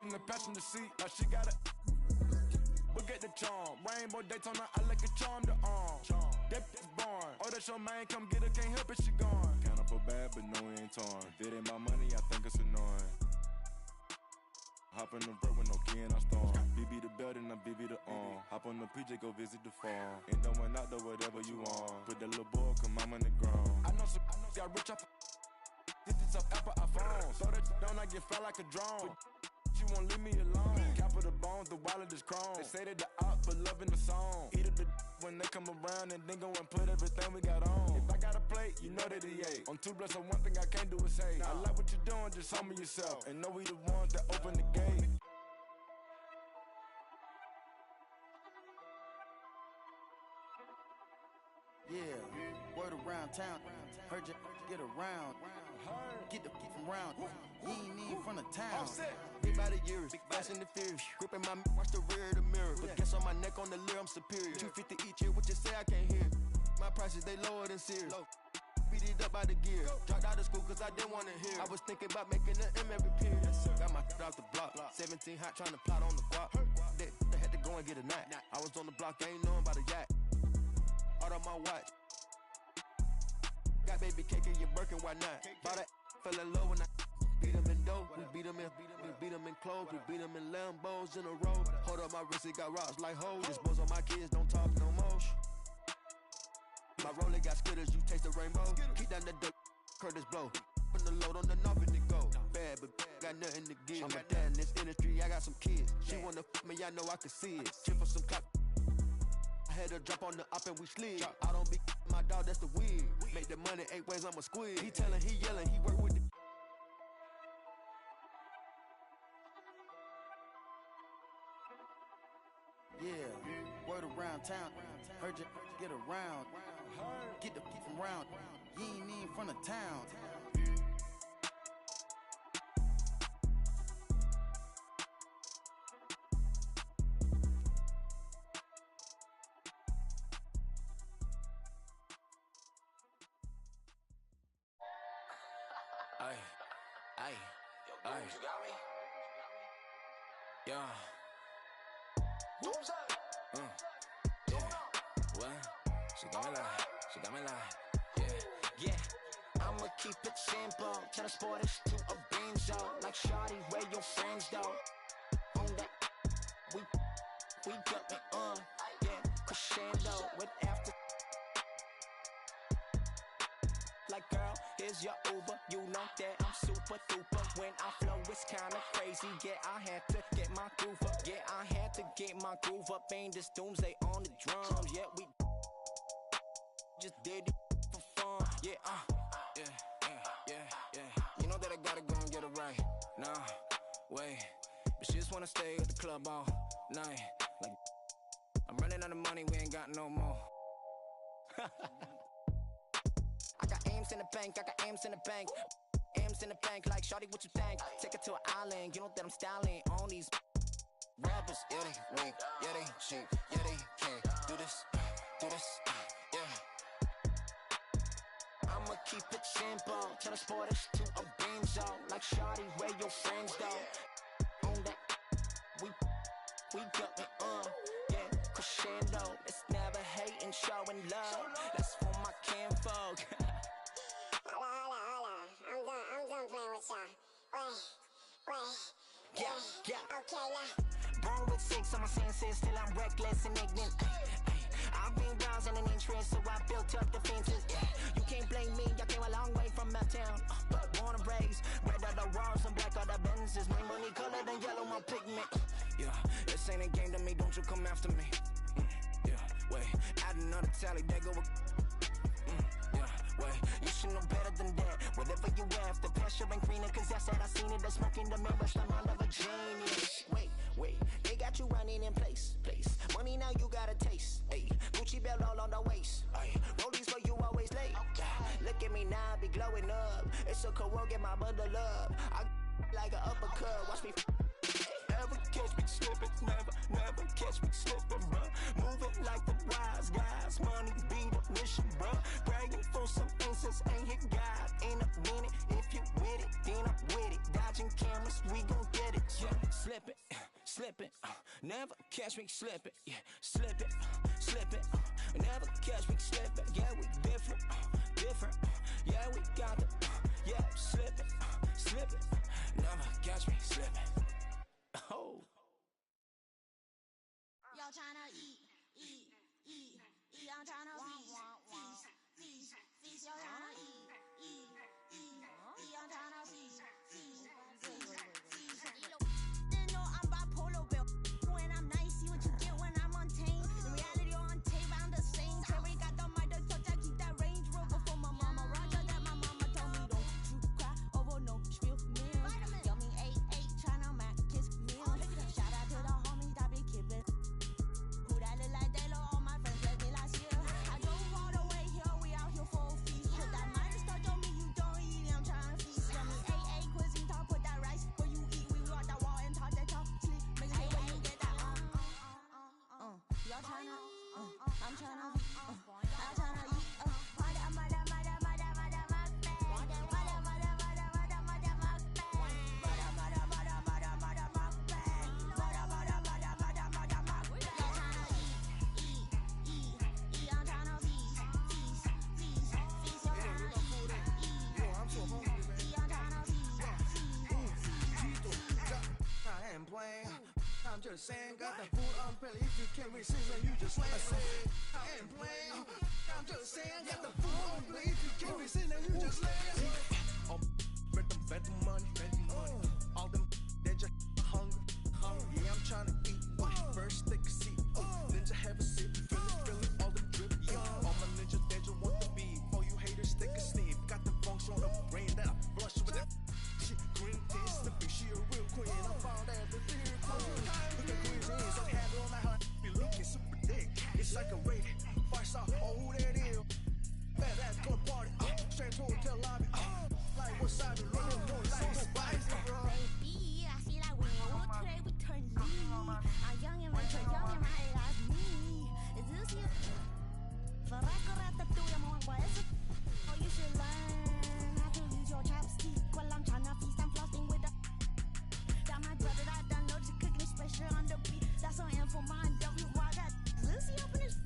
in the passenger seat. Like she got a look at the charm. Rainbow Daytona, I like a charm to arm. That is born. Oh, that's your man, come get her, can't help it, she gone. Count up a bad, but no, it ain't torn. If it ain't my money, I think it's annoying. Hop in the vert with no key and I storm. BB the belt and I BB the arm. Hop on the PJ, go visit the farm. Ain't no one out there, whatever you want. Put that little boy, come I'm in the ground. I know some got rich off digits of Apple iPhone. Throw that down, I get fly like a drone. She won't leave me alone. Cap for the bones, the wallet is chrome. They say that the op for loving the song. Eat it the when they come around and then go and put everything we got on. If I got a plate, you know that he ate. On 2 blunts, so one thing I can't do is say, I like what you're doing, just humble yourself. And know we the ones that open the gate. Yeah, word around town. Heard you get around. Get the from round. You ain't even from the town. Big by the years, fast and the fierce. Gripping my watch the rear of the mirror. But guess on my neck on the leer, I'm superior. 250 each year, what you say I can't hear. My prices, they lower than Sears. Beat it up by the gear. Dropped out of school cause I didn't want to hear. I was thinking about making an M every period. Got my off the block. 17 hot trying to plot on the guap. They had to go and get a knot. I was on the block, I ain't knowing about a yacht. Out on my watch. Got baby cake in your Birkin, why not? Bought that, fell in love when I beat him in dough. We beat him in clothes. We beat him in Lambos in a row. Hold up my wrist, it got rocks like hoes. This boys on my kids, don't talk no more. My roller got skitters, you taste the rainbow. Keep down the dirt, Curtis blow. Put the load on the knob and it go. Bad, but got nothing to give. I'm a dad in this industry, I got some kids. She wanna f me, I know I can see it. Chip for some clock. I had her drop on the up and we slid. I don't be my dog, that's the wig. Make the money 8 ways, I'm a squid. He tellin', he yellin', he work with the. Yeah, word around town. Heard you get around. Get the from round. You ain't even from the town. Ay, you got me? Yeah. Yeah. What? She got me like, yeah. I'ma keep it simple. Transport us to a benzo. Like shawty, where your friends though? On that, we got me on. Yeah, crescendo with after. Like girl, here's your Uber. You know that I'm super duper. When I flow, it's kinda crazy. Yeah, I had to get my groove up. Yeah, I had to get my groove up. Ain't this doomsday on the drums. Yeah, we just did it for fun. Yeah, yeah. You know that I gotta go and get it right. Nah, wait. But she just wanna stay at the club all night. Like, I'm running out of money, we ain't got no more. I got M's in the bank, M's in the bank, like shawty, what you think? Take it to an island, you know that I'm styling on these rappers. Yeah, they weak, yeah, they cheap, yeah, they can't do this, yeah. I'ma keep it simple, transport us to a benzo. Like shawty, where your friends though? On that, we got me on, yeah, crescendo. It's never hating, showing love. That's for my kinfolk. I'm done playing with y'all. Wait. Yeah. Okay, now. Born with 6 on my senses, still I'm reckless and ignorant. I've been browsing an interest, so I built up defenses. You can't blame me, I came a long way from uptown. Born and raised, red are the walls and black are the Benzes. My money colored and yellow, my pigment. Yeah, this ain't a game to me, don't you come after me. Yeah, wait, add another tally, there go. Wait, you should know better than that. Whatever you have, the pasture ain't greener, cause that's that I seen it. The smoke in the mirror, the mind of a genius. Wait, they got you running in place. Money now you got a taste. Ay, Gucci belt all on the waist. Ay, rollies for you always late. Look at me now, be glowing up. It's a corrode, get my bundle up. I like an uppercut, watch me. Never catch me slipping, never catch me slipping, bruh. Moving like the wise guys, money be the mission, bruh. Bragging for some instance, ain't hit God in a minute. If you with it, then I'm with it. Dodging cameras, we gon' get it. Yeah, slip it, never catch me slipping. Yeah, slip it, never catch me slipping. Yeah, we different. Yeah, we got it. Yeah, slip it, never catch me slipping. Oh. Y'all tryna eat. I'm tryna feast. Y'all tryna eat. I'm tryna feast. They know I'm bipolar, Bill. just saying, got the food on belly. If you can't resist, then you just lay. I ain't playing. I'm just saying, got the food on belly. If you can't resist, then you just lay. Spend the money. All them they just hungry. Yeah, I'm trying to eat. First take a seat. Ninja have a sip. Feeling all them drip. Yeah, all my ninjas they just want the beat. All you haters take a sniff. Got the funks on the brain that I flush with that shit. Green tea slipping. She a real queen. I found out the dear queen. Look at cuisine. So happy on that heart. Be looking super thick. It's like a rated. Five star. Oh, who that is? Fat ass go party. Straight to hotel lobby. Like what's up? Running more like spicy, bro. Baby, I feel like when you walk today we turn lead. I'm young and rich, young and my that's me. Is this you? Oh, you should learn how to use your chopstick while I'm trying to feast. I'm flossing with the. Got my brother that done loads of cooking special on the beat. That's on info mind. W. Why that? Is this you up in his?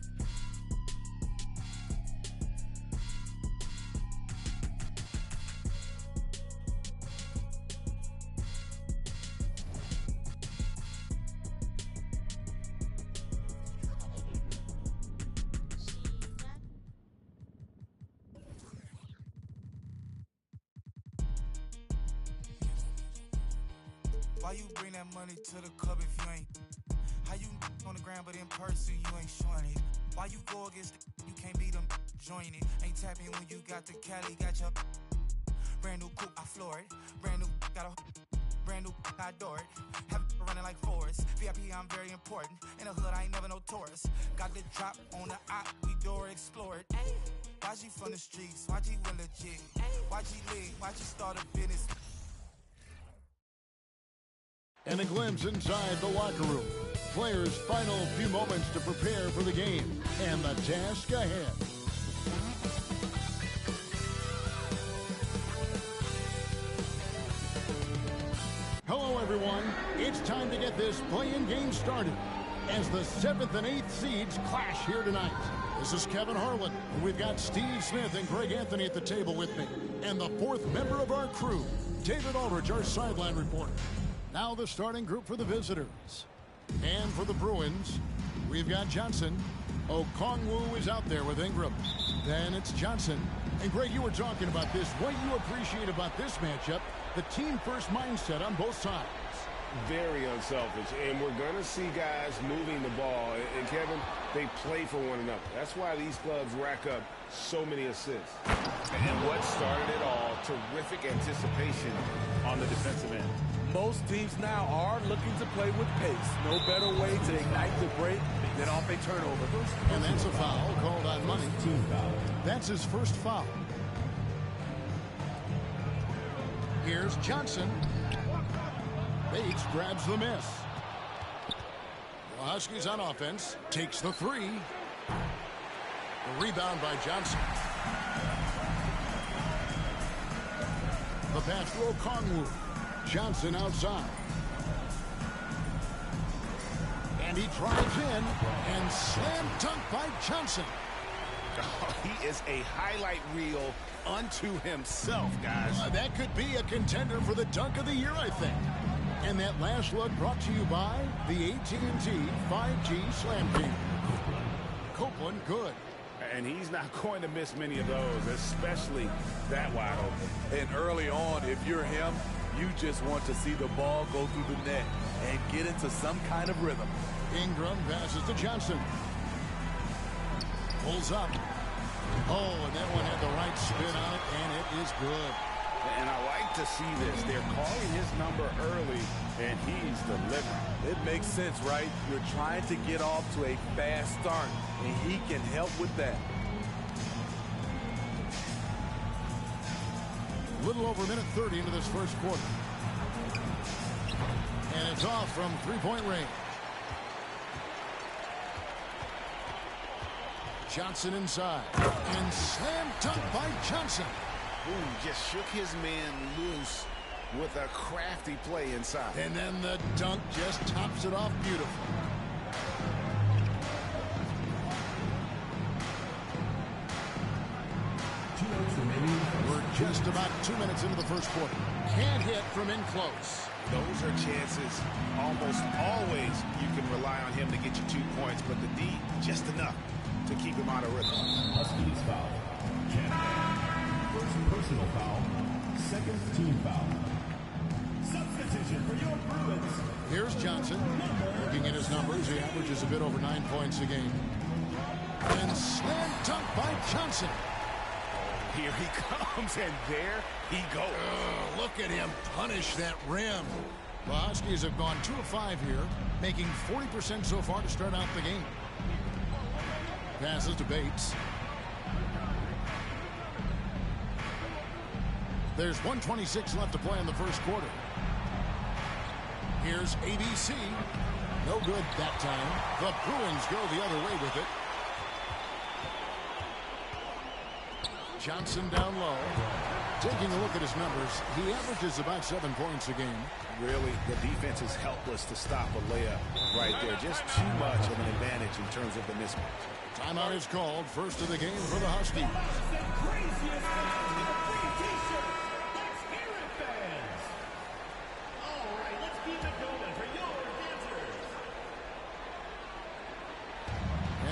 Why you bring that money to the club if you ain't? How you on the ground but in person you ain't showing it? Why you go against you can't beat them join it? Ain't tapping when you got the Cali, got your brand new coupe, I floor it. Brand new got a brand new I adore it. Have it running like Forrest. VIP I'm very important. In the hood I ain't never no tourist. Got the drop on the op, we door explore it. YG from the streets, YG real legit. YG lit, YG start a business. And a glimpse inside the locker room. Players' final few moments to prepare for the game. And the task ahead. Hello, everyone. It's time to get this play-in game started as the 7th and 8th seeds clash here tonight. This is Kevin Harlan, and we've got Steve Smith and Greg Anthony at the table with me. And the 4th member of our crew, David Aldridge, our sideline reporter. Now the starting group for the visitors. And for the Bruins, we've got Johnson. Okongwu is out there with Ingram. Then it's Johnson. And Greg, you were talking about this. What you appreciate about this matchup, the team-first mindset on both sides. Very unselfish. And we're going to see guys moving the ball. And Kevin, they play for one another. That's why these clubs rack up so many assists. And what started it all, terrific anticipation on the defensive end. Most teams now are looking to play with pace. No better way to ignite the break than off a turnover. And that's a foul called on Money. Team foul. That's his first foul. Here's Johnson. Bates grabs the miss. The Huskies on offense. Takes the three. The rebound by Johnson. The pass to Okongwu. Johnson outside. And he drives in and slam dunk by Johnson. Oh, he is a highlight reel unto himself, guys. That could be a contender for the dunk of the year, I think. And that last look brought to you by the AT&T 5G Slam King. Copeland good. And he's not going to miss many of those, especially that wide open. And early on, if you're him, you just want to see the ball go through the net and get into some kind of rhythm. Ingram passes to Johnson. Pulls up. Oh, and that one had the right spin on it, and it is good. And I like to see this. They're calling his number early, and he's delivering. It makes sense, right? You're trying to get off to a fast start, and he can help with that. A little over a minute 30 into this first quarter. And it's off from three-point range. Johnson inside. And slam dunk by Johnson. Ooh, just shook his man loose with a crafty play inside. And then the dunk just tops it off beautifully. We're just about 2 minutes into the first quarter. Can't hit from in close. Those are chances almost always you can rely on him to get you 2 points, but the D, just enough to keep him out of rhythm. Huskies foul. First personal foul. Second team foul. Substitution for your Bruins. Here's Johnson. Looking at his numbers, he averages a bit over 9 points a game. And slam dunk by Johnson. Here he comes, and there he goes. Look at him punish that rim. The Huskies have gone 2 of 5 here, making 40% so far to start out the game. Passes to Bates. There's 1:26 left to play in the first quarter. Here's ABC. No good that time. The Bruins go the other way with it. Johnson down low. Taking a look at his numbers, he averages about 7 points a game. Really, the defense is helpless to stop a layup right there. Just too much of an advantage in terms of the mismatch. Timeout is called. First of the game for the Huskies.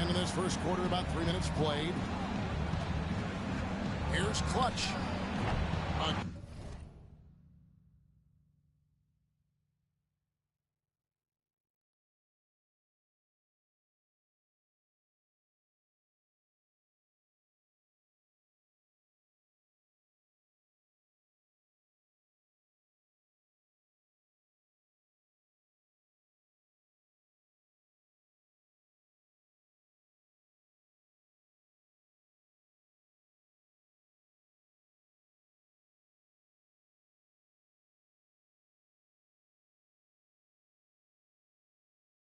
And in this first quarter, about 3 minutes played. Here's Clutch.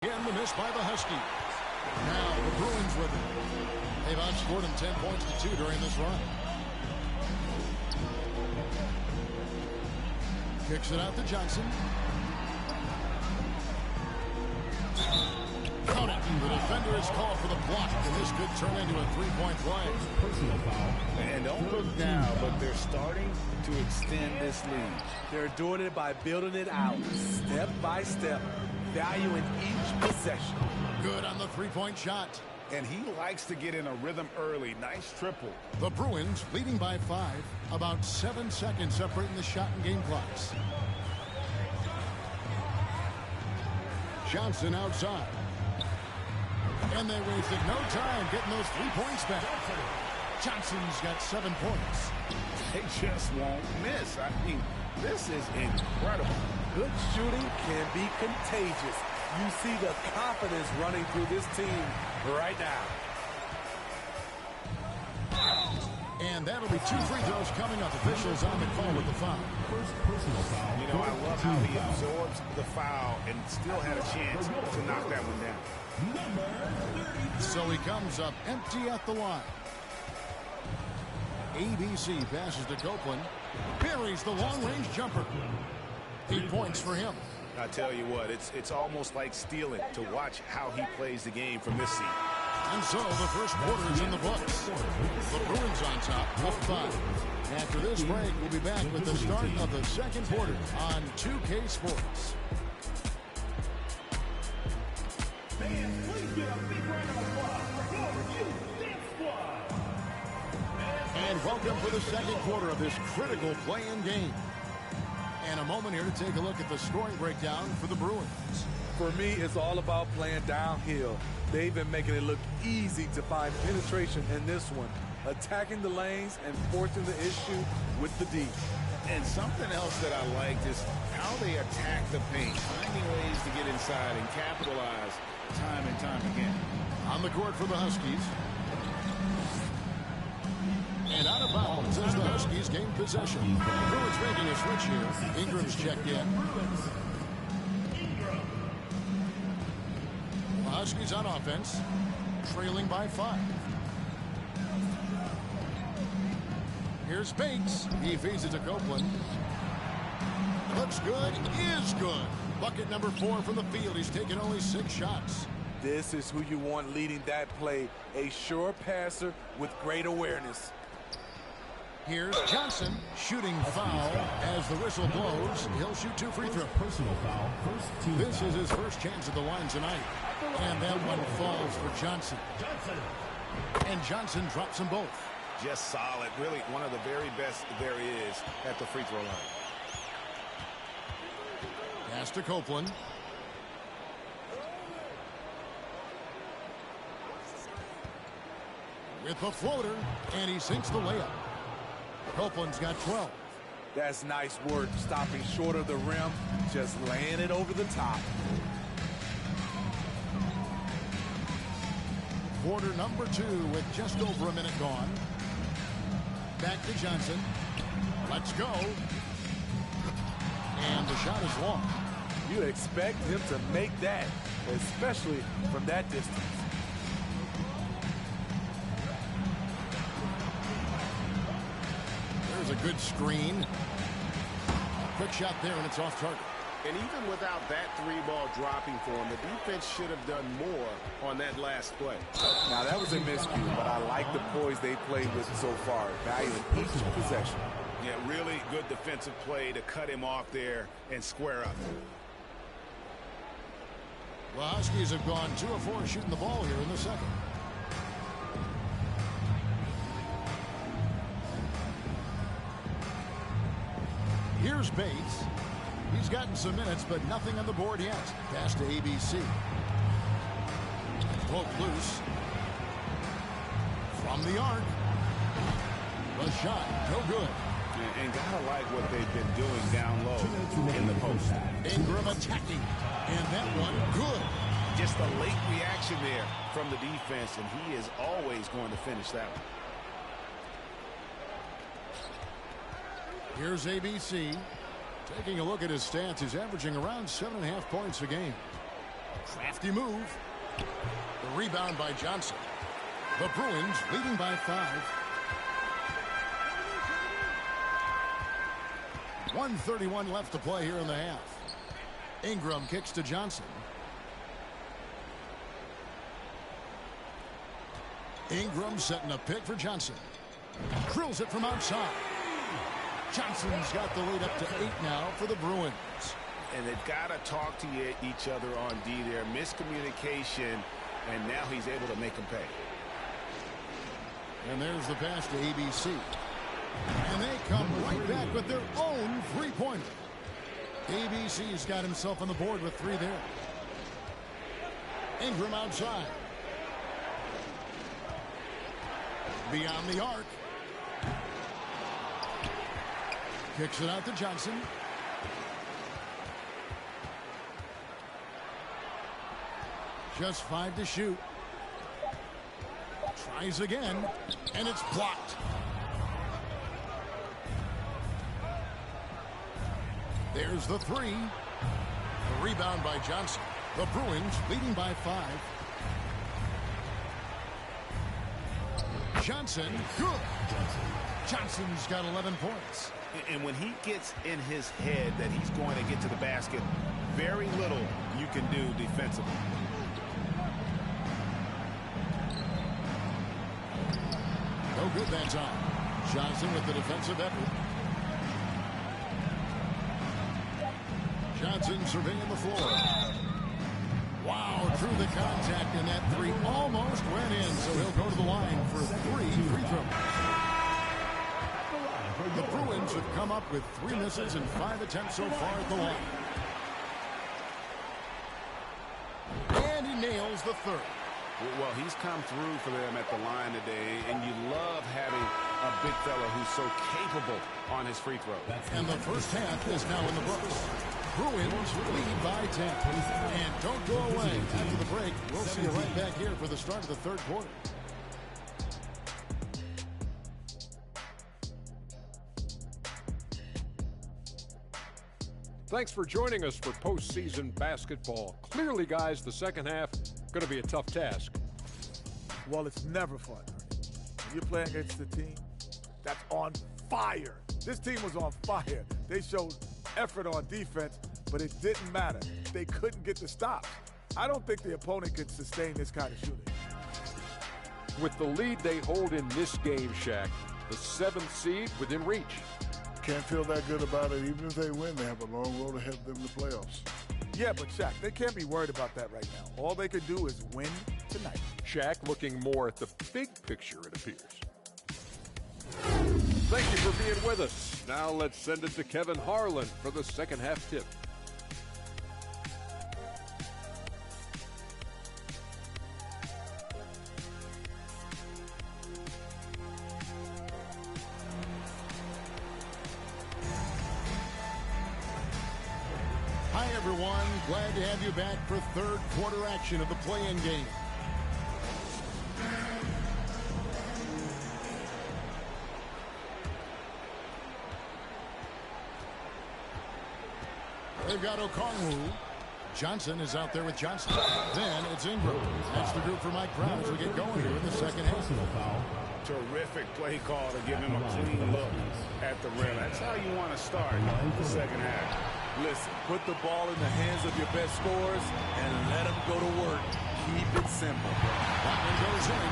Again, the miss by the Huskies. Now the Bruins with it. They've outscored them 10 points to 2 during this run. Kicks it out to Johnson. Count it. The defender is called for the block, and this could turn into a 3-point play. Personal foul. And don't look now, but they're starting to extend this lead. They're doing it by building it out, step by step, valuing each possession. Good on the 3-point shot. And he likes to get in a rhythm early. Nice triple. The Bruins leading by 5. About 7 seconds separating the shot and game clocks. Johnson outside. And they wasted no time getting those 3 points back. Johnson's got 7 points. They just won't miss. I mean, this is incredible. Good shooting can be contagious. You see the confidence running through this team right now. And that'll be 2 free throws coming up. Officials on the call with the foul. First personal foul. You know, I love how he absorbs the foul and still had a chance to knock that one down. So he comes up empty at the line. ABC passes to Copeland. Buries the long-range jumper. 8 points for him. I tell you what, it's almost like stealing to watch how he plays the game from this seat. And so the first quarter is in the books. The Bruins on top, up 5. After this break, we'll be back with the start of the second quarter on 2K Sports. Fans, please give a big round of applause for your Dance Squad. And welcome for the second quarter of this critical play-in game. And a moment here to take a look at the scoring breakdown for the Bruins. For me, it's all about playing downhill. They've been making it look easy to find penetration in this one, attacking the lanes and forcing the issue with the D. And something else that I liked is how they attack the paint, finding ways to get inside and capitalize time and time again. On the court for the Huskies. And out of bounds as the Huskies gain possession. The Bruins making a switch here. Ingram's checked in. The Huskies on offense, trailing by 5. Here's Bates. He feeds it to Copeland. Looks good, is good. Bucket number 4 from the field. He's taken only 6 shots. This is who you want leading that play. A sure passer with great awareness. Here's Johnson shooting foul as the whistle blows. He'll shoot 2 free throws. Personal foul. First team This foul. is his first chance at the line tonight. And that one falls for Johnson. And Johnson drops them both. Just solid. Really one of the very best there is at the free throw line. Pass to Copeland. With the floater, and he sinks the layup. Copeland's got 12. That's nice work, stopping short of the rim, just laying it over the top. Quarter number 2 with just over a minute gone. Back to Johnson. Let's go. And the shot is long. You expect him to make that, especially from that distance. There's a good screen. Quick shot there, and it's off target. And even without that 3-ball dropping for him, the defense should have done more on that last play. Now, that was a miscue, but I like the poise they played with so far, valuing each possession. Yeah, really good defensive play to cut him off there and square up. The Huskies have gone 2 of 4 shooting the ball here in the second. Here's Bates. He's gotten some minutes, but nothing on the board yet. Pass to ABC. Broke loose. From the arc. The shot, no good. And gotta like what they've been doing down low in the post. Ingram attacking. And that one, good. Just a late reaction there from the defense, and he is always going to finish that one. Here's ABC. Taking a look at his stats, he's averaging around 7.5 points a game. Crafty move. The rebound by Johnson. The Bruins leading by 5. 1:31 left to play here in the half. Ingram kicks to Johnson. Ingram setting a pick for Johnson. Drills it from outside. Johnson's got the lead up to 8 now for the Bruins. And they've got to talk to each other on D there. Miscommunication, and now he's able to make them pay. And there's the pass to ABC. And they come right back with their own 3-pointer. ABC's got himself on the board with 3 there. Ingram outside. Beyond the arc. Kicks it out to Johnson. Just 5 to shoot. Tries again, and it's blocked. There's the 3. The rebound by Johnson. The Bruins leading by 5. Johnson, good. Johnson's got 11 points. And when he gets in his head that he's going to get to the basket, very little you can do defensively. No good that time. Johnson with the defensive effort. Johnson surveying the floor. Wow, drew the contact, and that 3 almost went in, so he'll go to the line for 3 free throws. The Bruins have come up with 3 misses and 5 attempts so far at the line. And he nails the 3rd. Well, he's come through for them at the line today, and you love having a big fella who's so capable on his free throw. And the first half is now in the books. Bruins lead by 10. And don't go away. After the break, we'll see you right back here for the start of the 3rd quarter. Thanks for joining us for postseason basketball. Clearly, guys, the second half going to be a tough task. Well, it's never fun. When you're playing against a team that's on fire. This team was on fire. They showed effort on defense, but it didn't matter. They couldn't get the stops. I don't think the opponent could sustain this kind of shooting. With the lead they hold in this game, Shaq, the 7th seed within reach. Can't feel that good about it. Even if they win, they have a long road ahead of them in the playoffs. Yeah, but Shaq, they can't be worried about that right now. All they can do is win tonight. Shaq looking more at the big picture, it appears. Thank you for being with us. Now let's send it to Kevin Harlan for the second half tip. Hi, everyone. Glad to have you back for third quarter action of the play-in game. They've got Okongwu. Johnson is out there with Johnson. Then it's Ingram. That's the group for Mike Brown as we get going here in the second half. Terrific play call to give him a clean look at the rim. That's how you want to start the second half. Listen, put the ball in the hands of your best scorers and let them go to work. Keep it simple. That one goes in.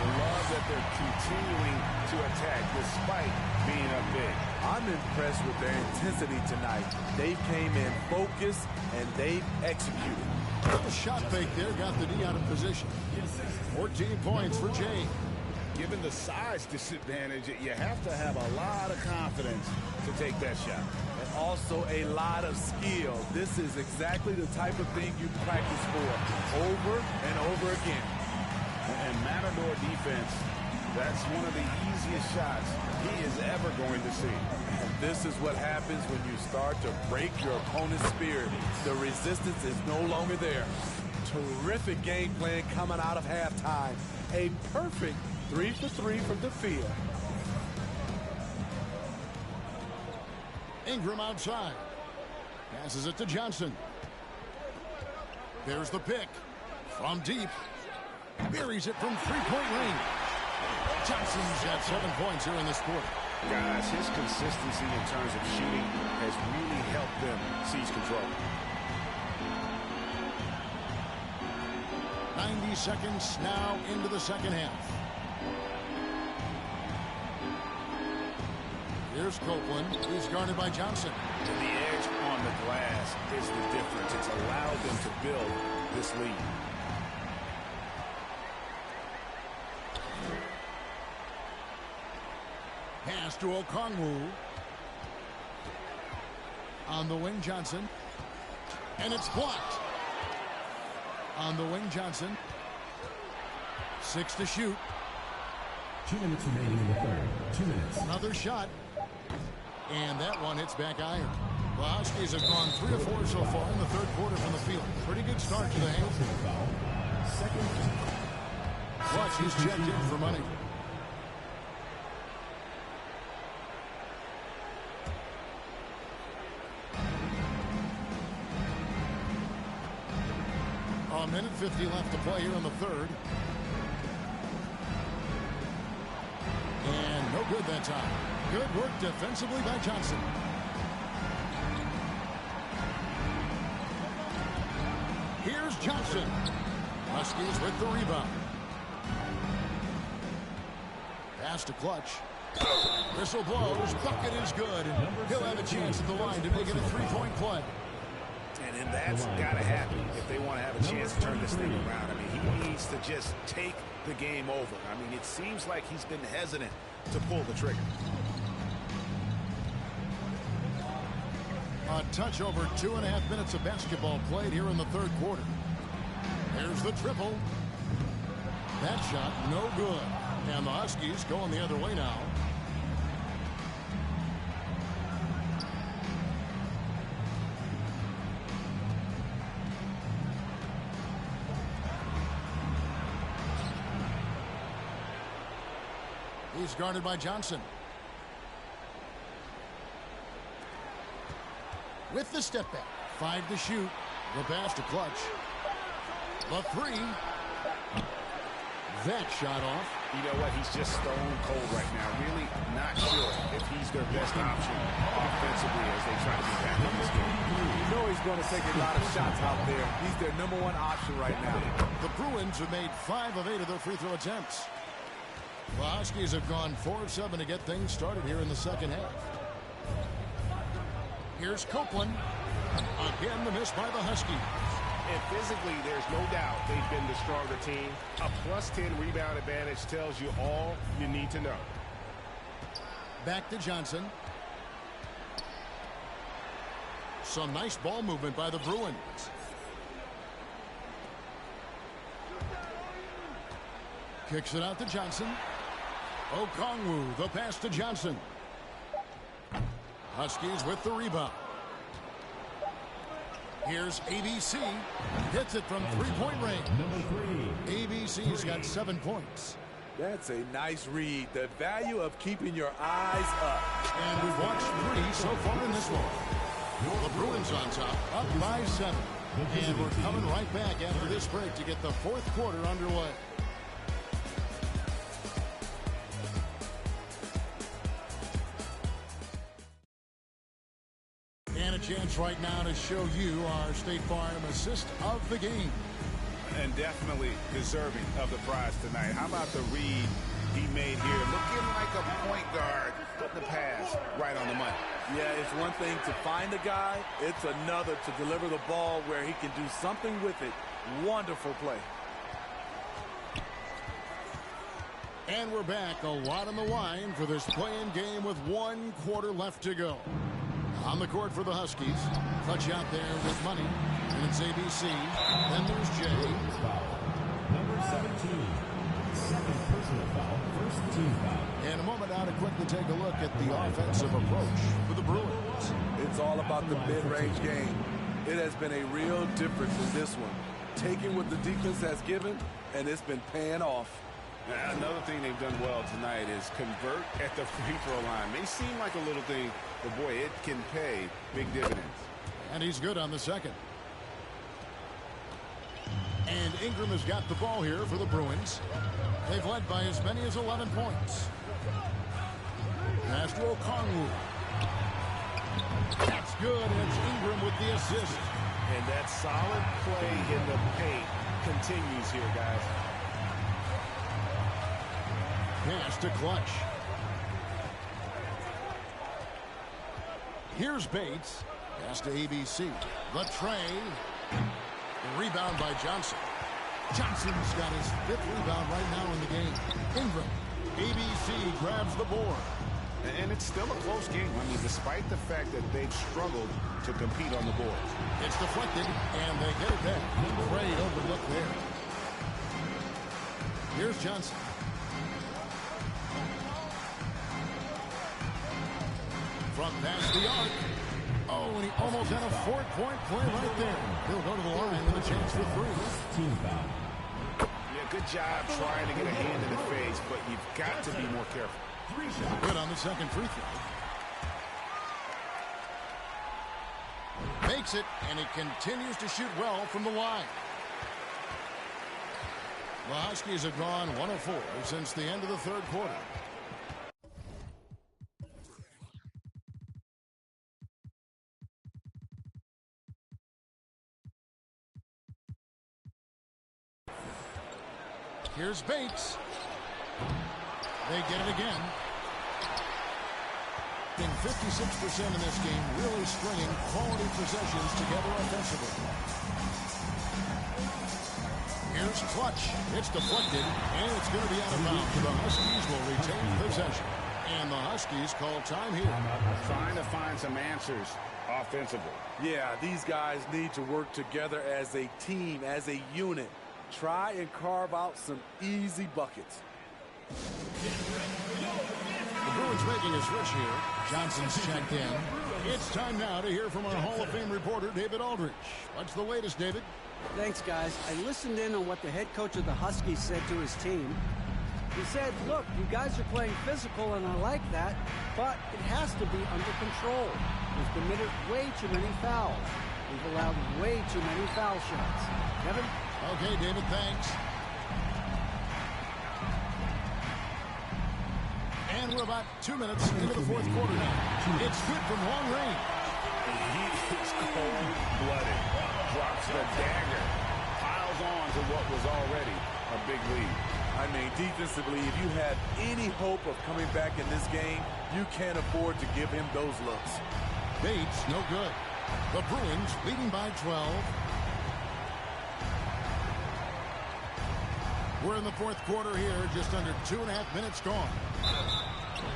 I love that they're continuing to attack despite being up big. I'm impressed with their intensity tonight. They came in focused and they executed. The shot fake there got the D out of position. 14 points for Jay. Given the size disadvantage, you have to have a lot of confidence to take that shot. And also a lot of skill. This is exactly the type of thing you practice for over and over again. And Matador defense, that's one of the easiest shots he is ever going to see. And this is what happens when you start to break your opponent's spirit. The resistance is no longer there. Terrific game plan coming out of halftime. A perfect 3 for 3 from the field. Ingram outside. Passes it to Johnson. There's the pick. From deep. Buries it from three-point range. Johnson's got 7 points here in this quarter. Guys, his consistency in terms of shooting has really helped them seize control. 90 seconds now into the second half. Here's Copeland. He's guarded by Johnson. And the edge on the glass is the difference. It's allowed them to build this lead. Pass to Okongwu. On the wing, Johnson. And it's blocked. On the wing, Johnson. 6 to shoot. 2 minutes remaining in the third. 2 minutes. Another shot. And that one hits back iron. The Huskies have gone 3 of 4 so far in the third quarter from the field. Pretty good start to the half. Clutch is checked in for money. A minute 50 left to play here in the third. And no good that time. Good work defensively by Johnson. Here's Johnson. Huskies with the rebound. Pass to Clutch. Whistle blows. Bucket is good. He'll have a chance at the line to make it a 3-point play. And that's got to happen if they want to have a chance to turn this thing around. I mean, he needs to just take the game over. I mean, it seems like he's been hesitant to pull the trigger. A touch over 2.5 minutes of basketball played here in the third quarter. There's the triple. That shot no good. And the Huskies going the other way now. He's guarded by Johnson. With the step back. 5 to shoot. The pass to Clutch. The 3. That shot off. You know what? He's just stone cold right now. Really not sure if he's their best option offensively as they try to get back in this game. You know he's going to take a lot of shots out there. He's their #1 option right now. The Bruins have made 5 of 8 of their free throw attempts. The Huskies have gone 4 of 7 to get things started here in the second half. Here's Copeland. Again, the miss by the Huskies. And physically, there's no doubt they've been the stronger team. A +10 rebound advantage tells you all you need to know. Back to Johnson. Some nice ball movement by the Bruins. Kicks it out to Johnson. Okongwu, the pass to Johnson. Huskies with the rebound. Here's ABC. Hits it from three-point range. ABC's got 7 points. That's a nice read. The value of keeping your eyes up. And we've watched 3 so far in this one. The Bruins on top, up by 7. And we're coming right back after this break to get the 4th quarter underway. And a chance right now to show you our State Farm assist of the game. And definitely deserving of the prize tonight. How about the read he made here? Looking like a point guard, putting the pass right on the money. Yeah, it's one thing to find a guy. It's another to deliver the ball where he can do something with it. Wonderful play. And we're back. A lot on the line for this play-in game with 1 quarter left to go. On the court for the Huskies. Clutch out there with Money. And it's ABC. Then there's Jay. Number 17. Second personal foul. First team foul. In a moment now to quickly take a look at the offensive approach for the Bruins. It's all about the mid-range game. It has been a real difference in this one. Taking what the defense has given, and it's been paying off. Now, another thing they've done well tonight is convert at the free throw line. May seem like a little thing, but boy, it can pay big dividends. And he's good on the second. And Ingram has got the ball here for the Bruins. They've led by as many as 11 points. Pass to Okongwu. That's good, and it's Ingram with the assist. And that solid play in the paint continues here, guys. Pass to Clutch. Here's Bates. Pass to ABC. The tray. Rebound by Johnson. Johnson's got his 5th rebound right now in the game. Ingram. ABC grabs the board. And it's still a close game. I mean, despite the fact that they've struggled to compete on the boards. It's deflected, and they get it back. Great overlook there. Here's Johnson. From past the arc. Oh, and he almost had a 4-point play right there. He'll go to the line with a chance for 3. Team foul. Yeah, good job trying to get a hand in the face, but you've got to be more careful. Good on the second free throw. Makes it, and he continues to shoot well from the line. The Huskies have gone 1 of 4 since the end of the 3rd quarter. Here's Bates. They get it again. In 56% in this game, really stringing quality possessions together offensively. Here's Clutch. It's deflected, and it's going to be out of bounds. The Huskies will retain possession. And the Huskies call time here. Trying to find some answers offensively. Yeah, these guys need to work together as a team, as a unit. Try and carve out some easy buckets. The Bruins making a switch here. Johnson's checked in. It's time now to hear from our Hall of Fame reporter, David Aldridge. What's the latest, David? Thanks, guys. I listened in on what the head coach of the Huskies said to his team. He said, look, you guys are playing physical, and I like that, but it has to be under control. We've committed way too many fouls. We've allowed way too many foul shots. Kevin? Okay, David, thanks. And we're about 2 minutes into the 4th quarter now. It's good from long range. He is cold-blooded. Drops the dagger. Piles on to what was already a big lead. I I mean, defensively, if you had any hope of coming back in this game, you can't afford to give him those looks. Bates, no good. The Bruins leading by 12. We're in the fourth quarter here, just under 2.5 minutes gone.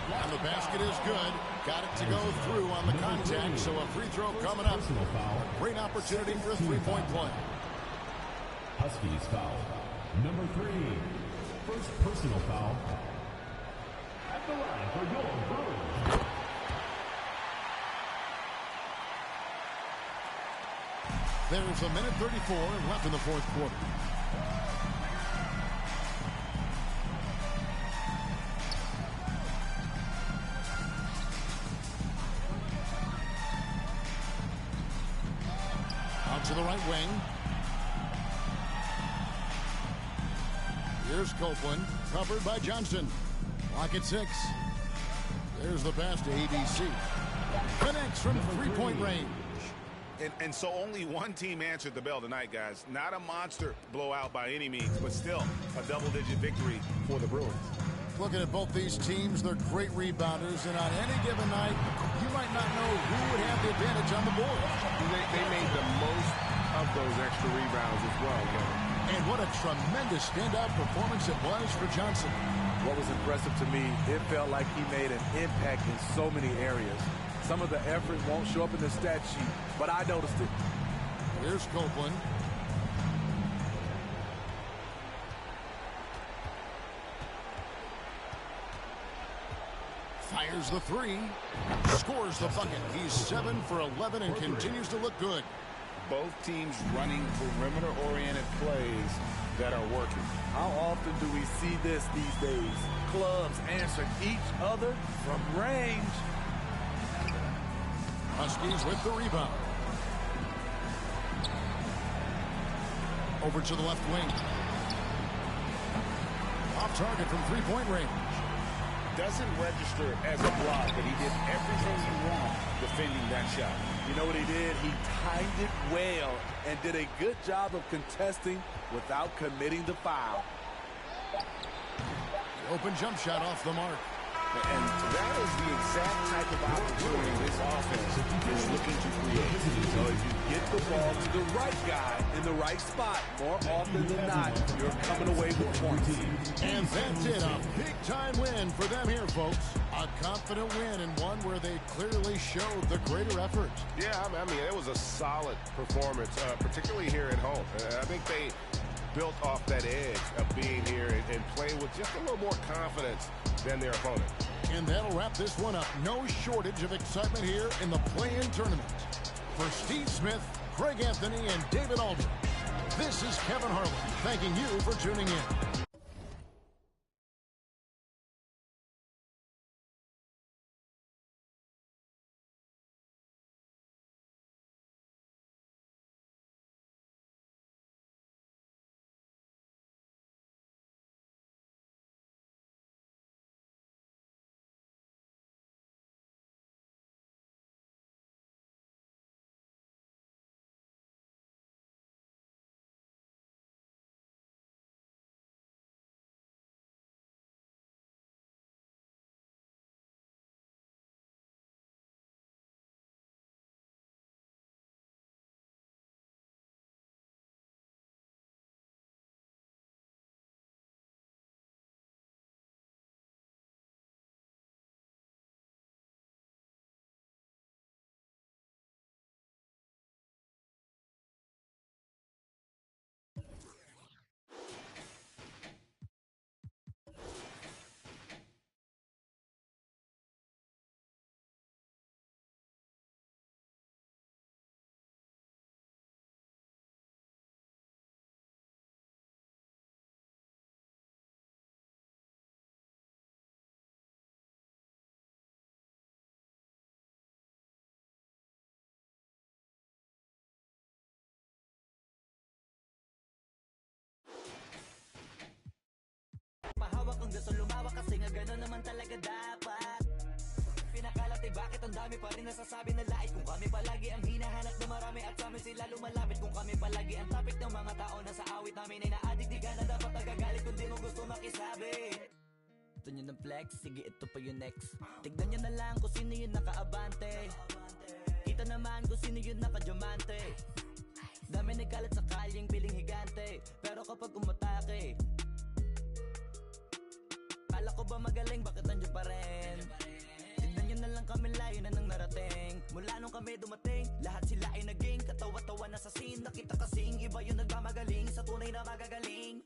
And the basket is good. Got it to go through on the contact, so a free throw coming up. A great opportunity for a three-point play. Huskies foul. Number 3. First personal foul. At the line for your Bruins. There's a minute 34 left in the fourth quarter. Out to the right wing. Here's Copeland, covered by Johnson. Clock at 6. There's the pass to ABC. Connects from three-point range. And so only one team answered the bell tonight, guys. Not a monster blowout by any means, but still a double-digit victory for the Bruins. Looking at both these teams, they're great rebounders, and on any given night, you might not know who would have the advantage on the board. They made the most of those extra rebounds as well, Kevin. And what a tremendous standout performance it was for Johnson. What was impressive to me, it felt like he made an impact in so many areas. Some of the effort won't show up in the stat sheet, but I noticed it. Here's Copeland. Fires the three. Scores the bucket. He's 7 for 11 and continues to look good. Both teams running perimeter-oriented plays that are working. How often do we see this these days? Clubs answer each other from range. Huskies with the rebound. Over to the left wing. Off target from three-point range. Doesn't register as a block, but he did everything you want defending that shot. You know what he did? He timed it well and did a good job of contesting without committing the foul. Open jump shot off the mark. And that is the exact type of opportunity this offense is looking to create. So if you get the ball to the right guy in the right spot, more often than not, you're coming away with points. And that's it, a big-time win for them here, folks. A confident win and one where they clearly showed the greater effort. Yeah, I mean, it was a solid performance, particularly here at home. I think they built off that edge of being here and playing with just a little more confidence than their opponent. And that'll wrap this one up. No shortage of excitement here in the play-in tournament. For Steve Smith, Craig Anthony, and David Aldridge, this is Kevin Harlan thanking you for tuning in. Pahawak ang gusto lumawak kasi nga gano'n naman talaga dapat. Pinakalat iba Bakit ang dami pa rin nasasabi na lait? Kung kami palagi ang hinahanap na marami at sa amin sila lumalapit. Kung kami palagi ang topic ng mga tao na sa awit namin ay na-addict, di ka na dapat nagagalit kung di mo gusto makisabi. Gusto nyo ng flex? Sige, ito pa yung next. Tignan nyo na lang kung sino yung nakaabante. Kita naman kung sino yung nakadiamante. Dami nagkalat sa kalyeng piling higante, pero kapag umatake, kala ko ba magaling, bakit nandiyan pa rin? Tignan nyo na lang kami, layo na nang narating. Mula nung kami dumating, lahat sila ay naging katawa-tawa na sa scene. Nakita kasing iba yung nagmamagaling sa tunay na magagaling.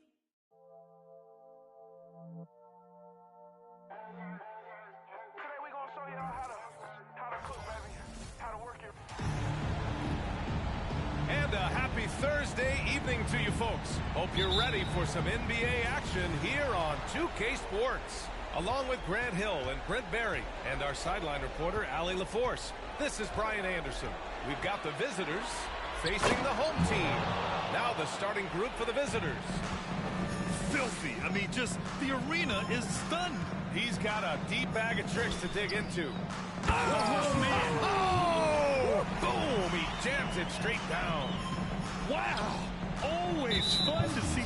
Today we gonna show y'all how to cook, baby. How to work it. And a happy Thursday evening to you folks. Hope you're ready for some NBA action here on 2K Sports. Along with Grant Hill and Brent Barry and our sideline reporter, Allie LaForce. This is Brian Anderson. We've got the visitors facing the home team. Now the starting group for the visitors. Filthy. I mean, just the arena is stunned. He's got a deep bag of tricks to dig into. Oh, man. Oh! Boom! He jams it straight down. Wow. Always fun to see.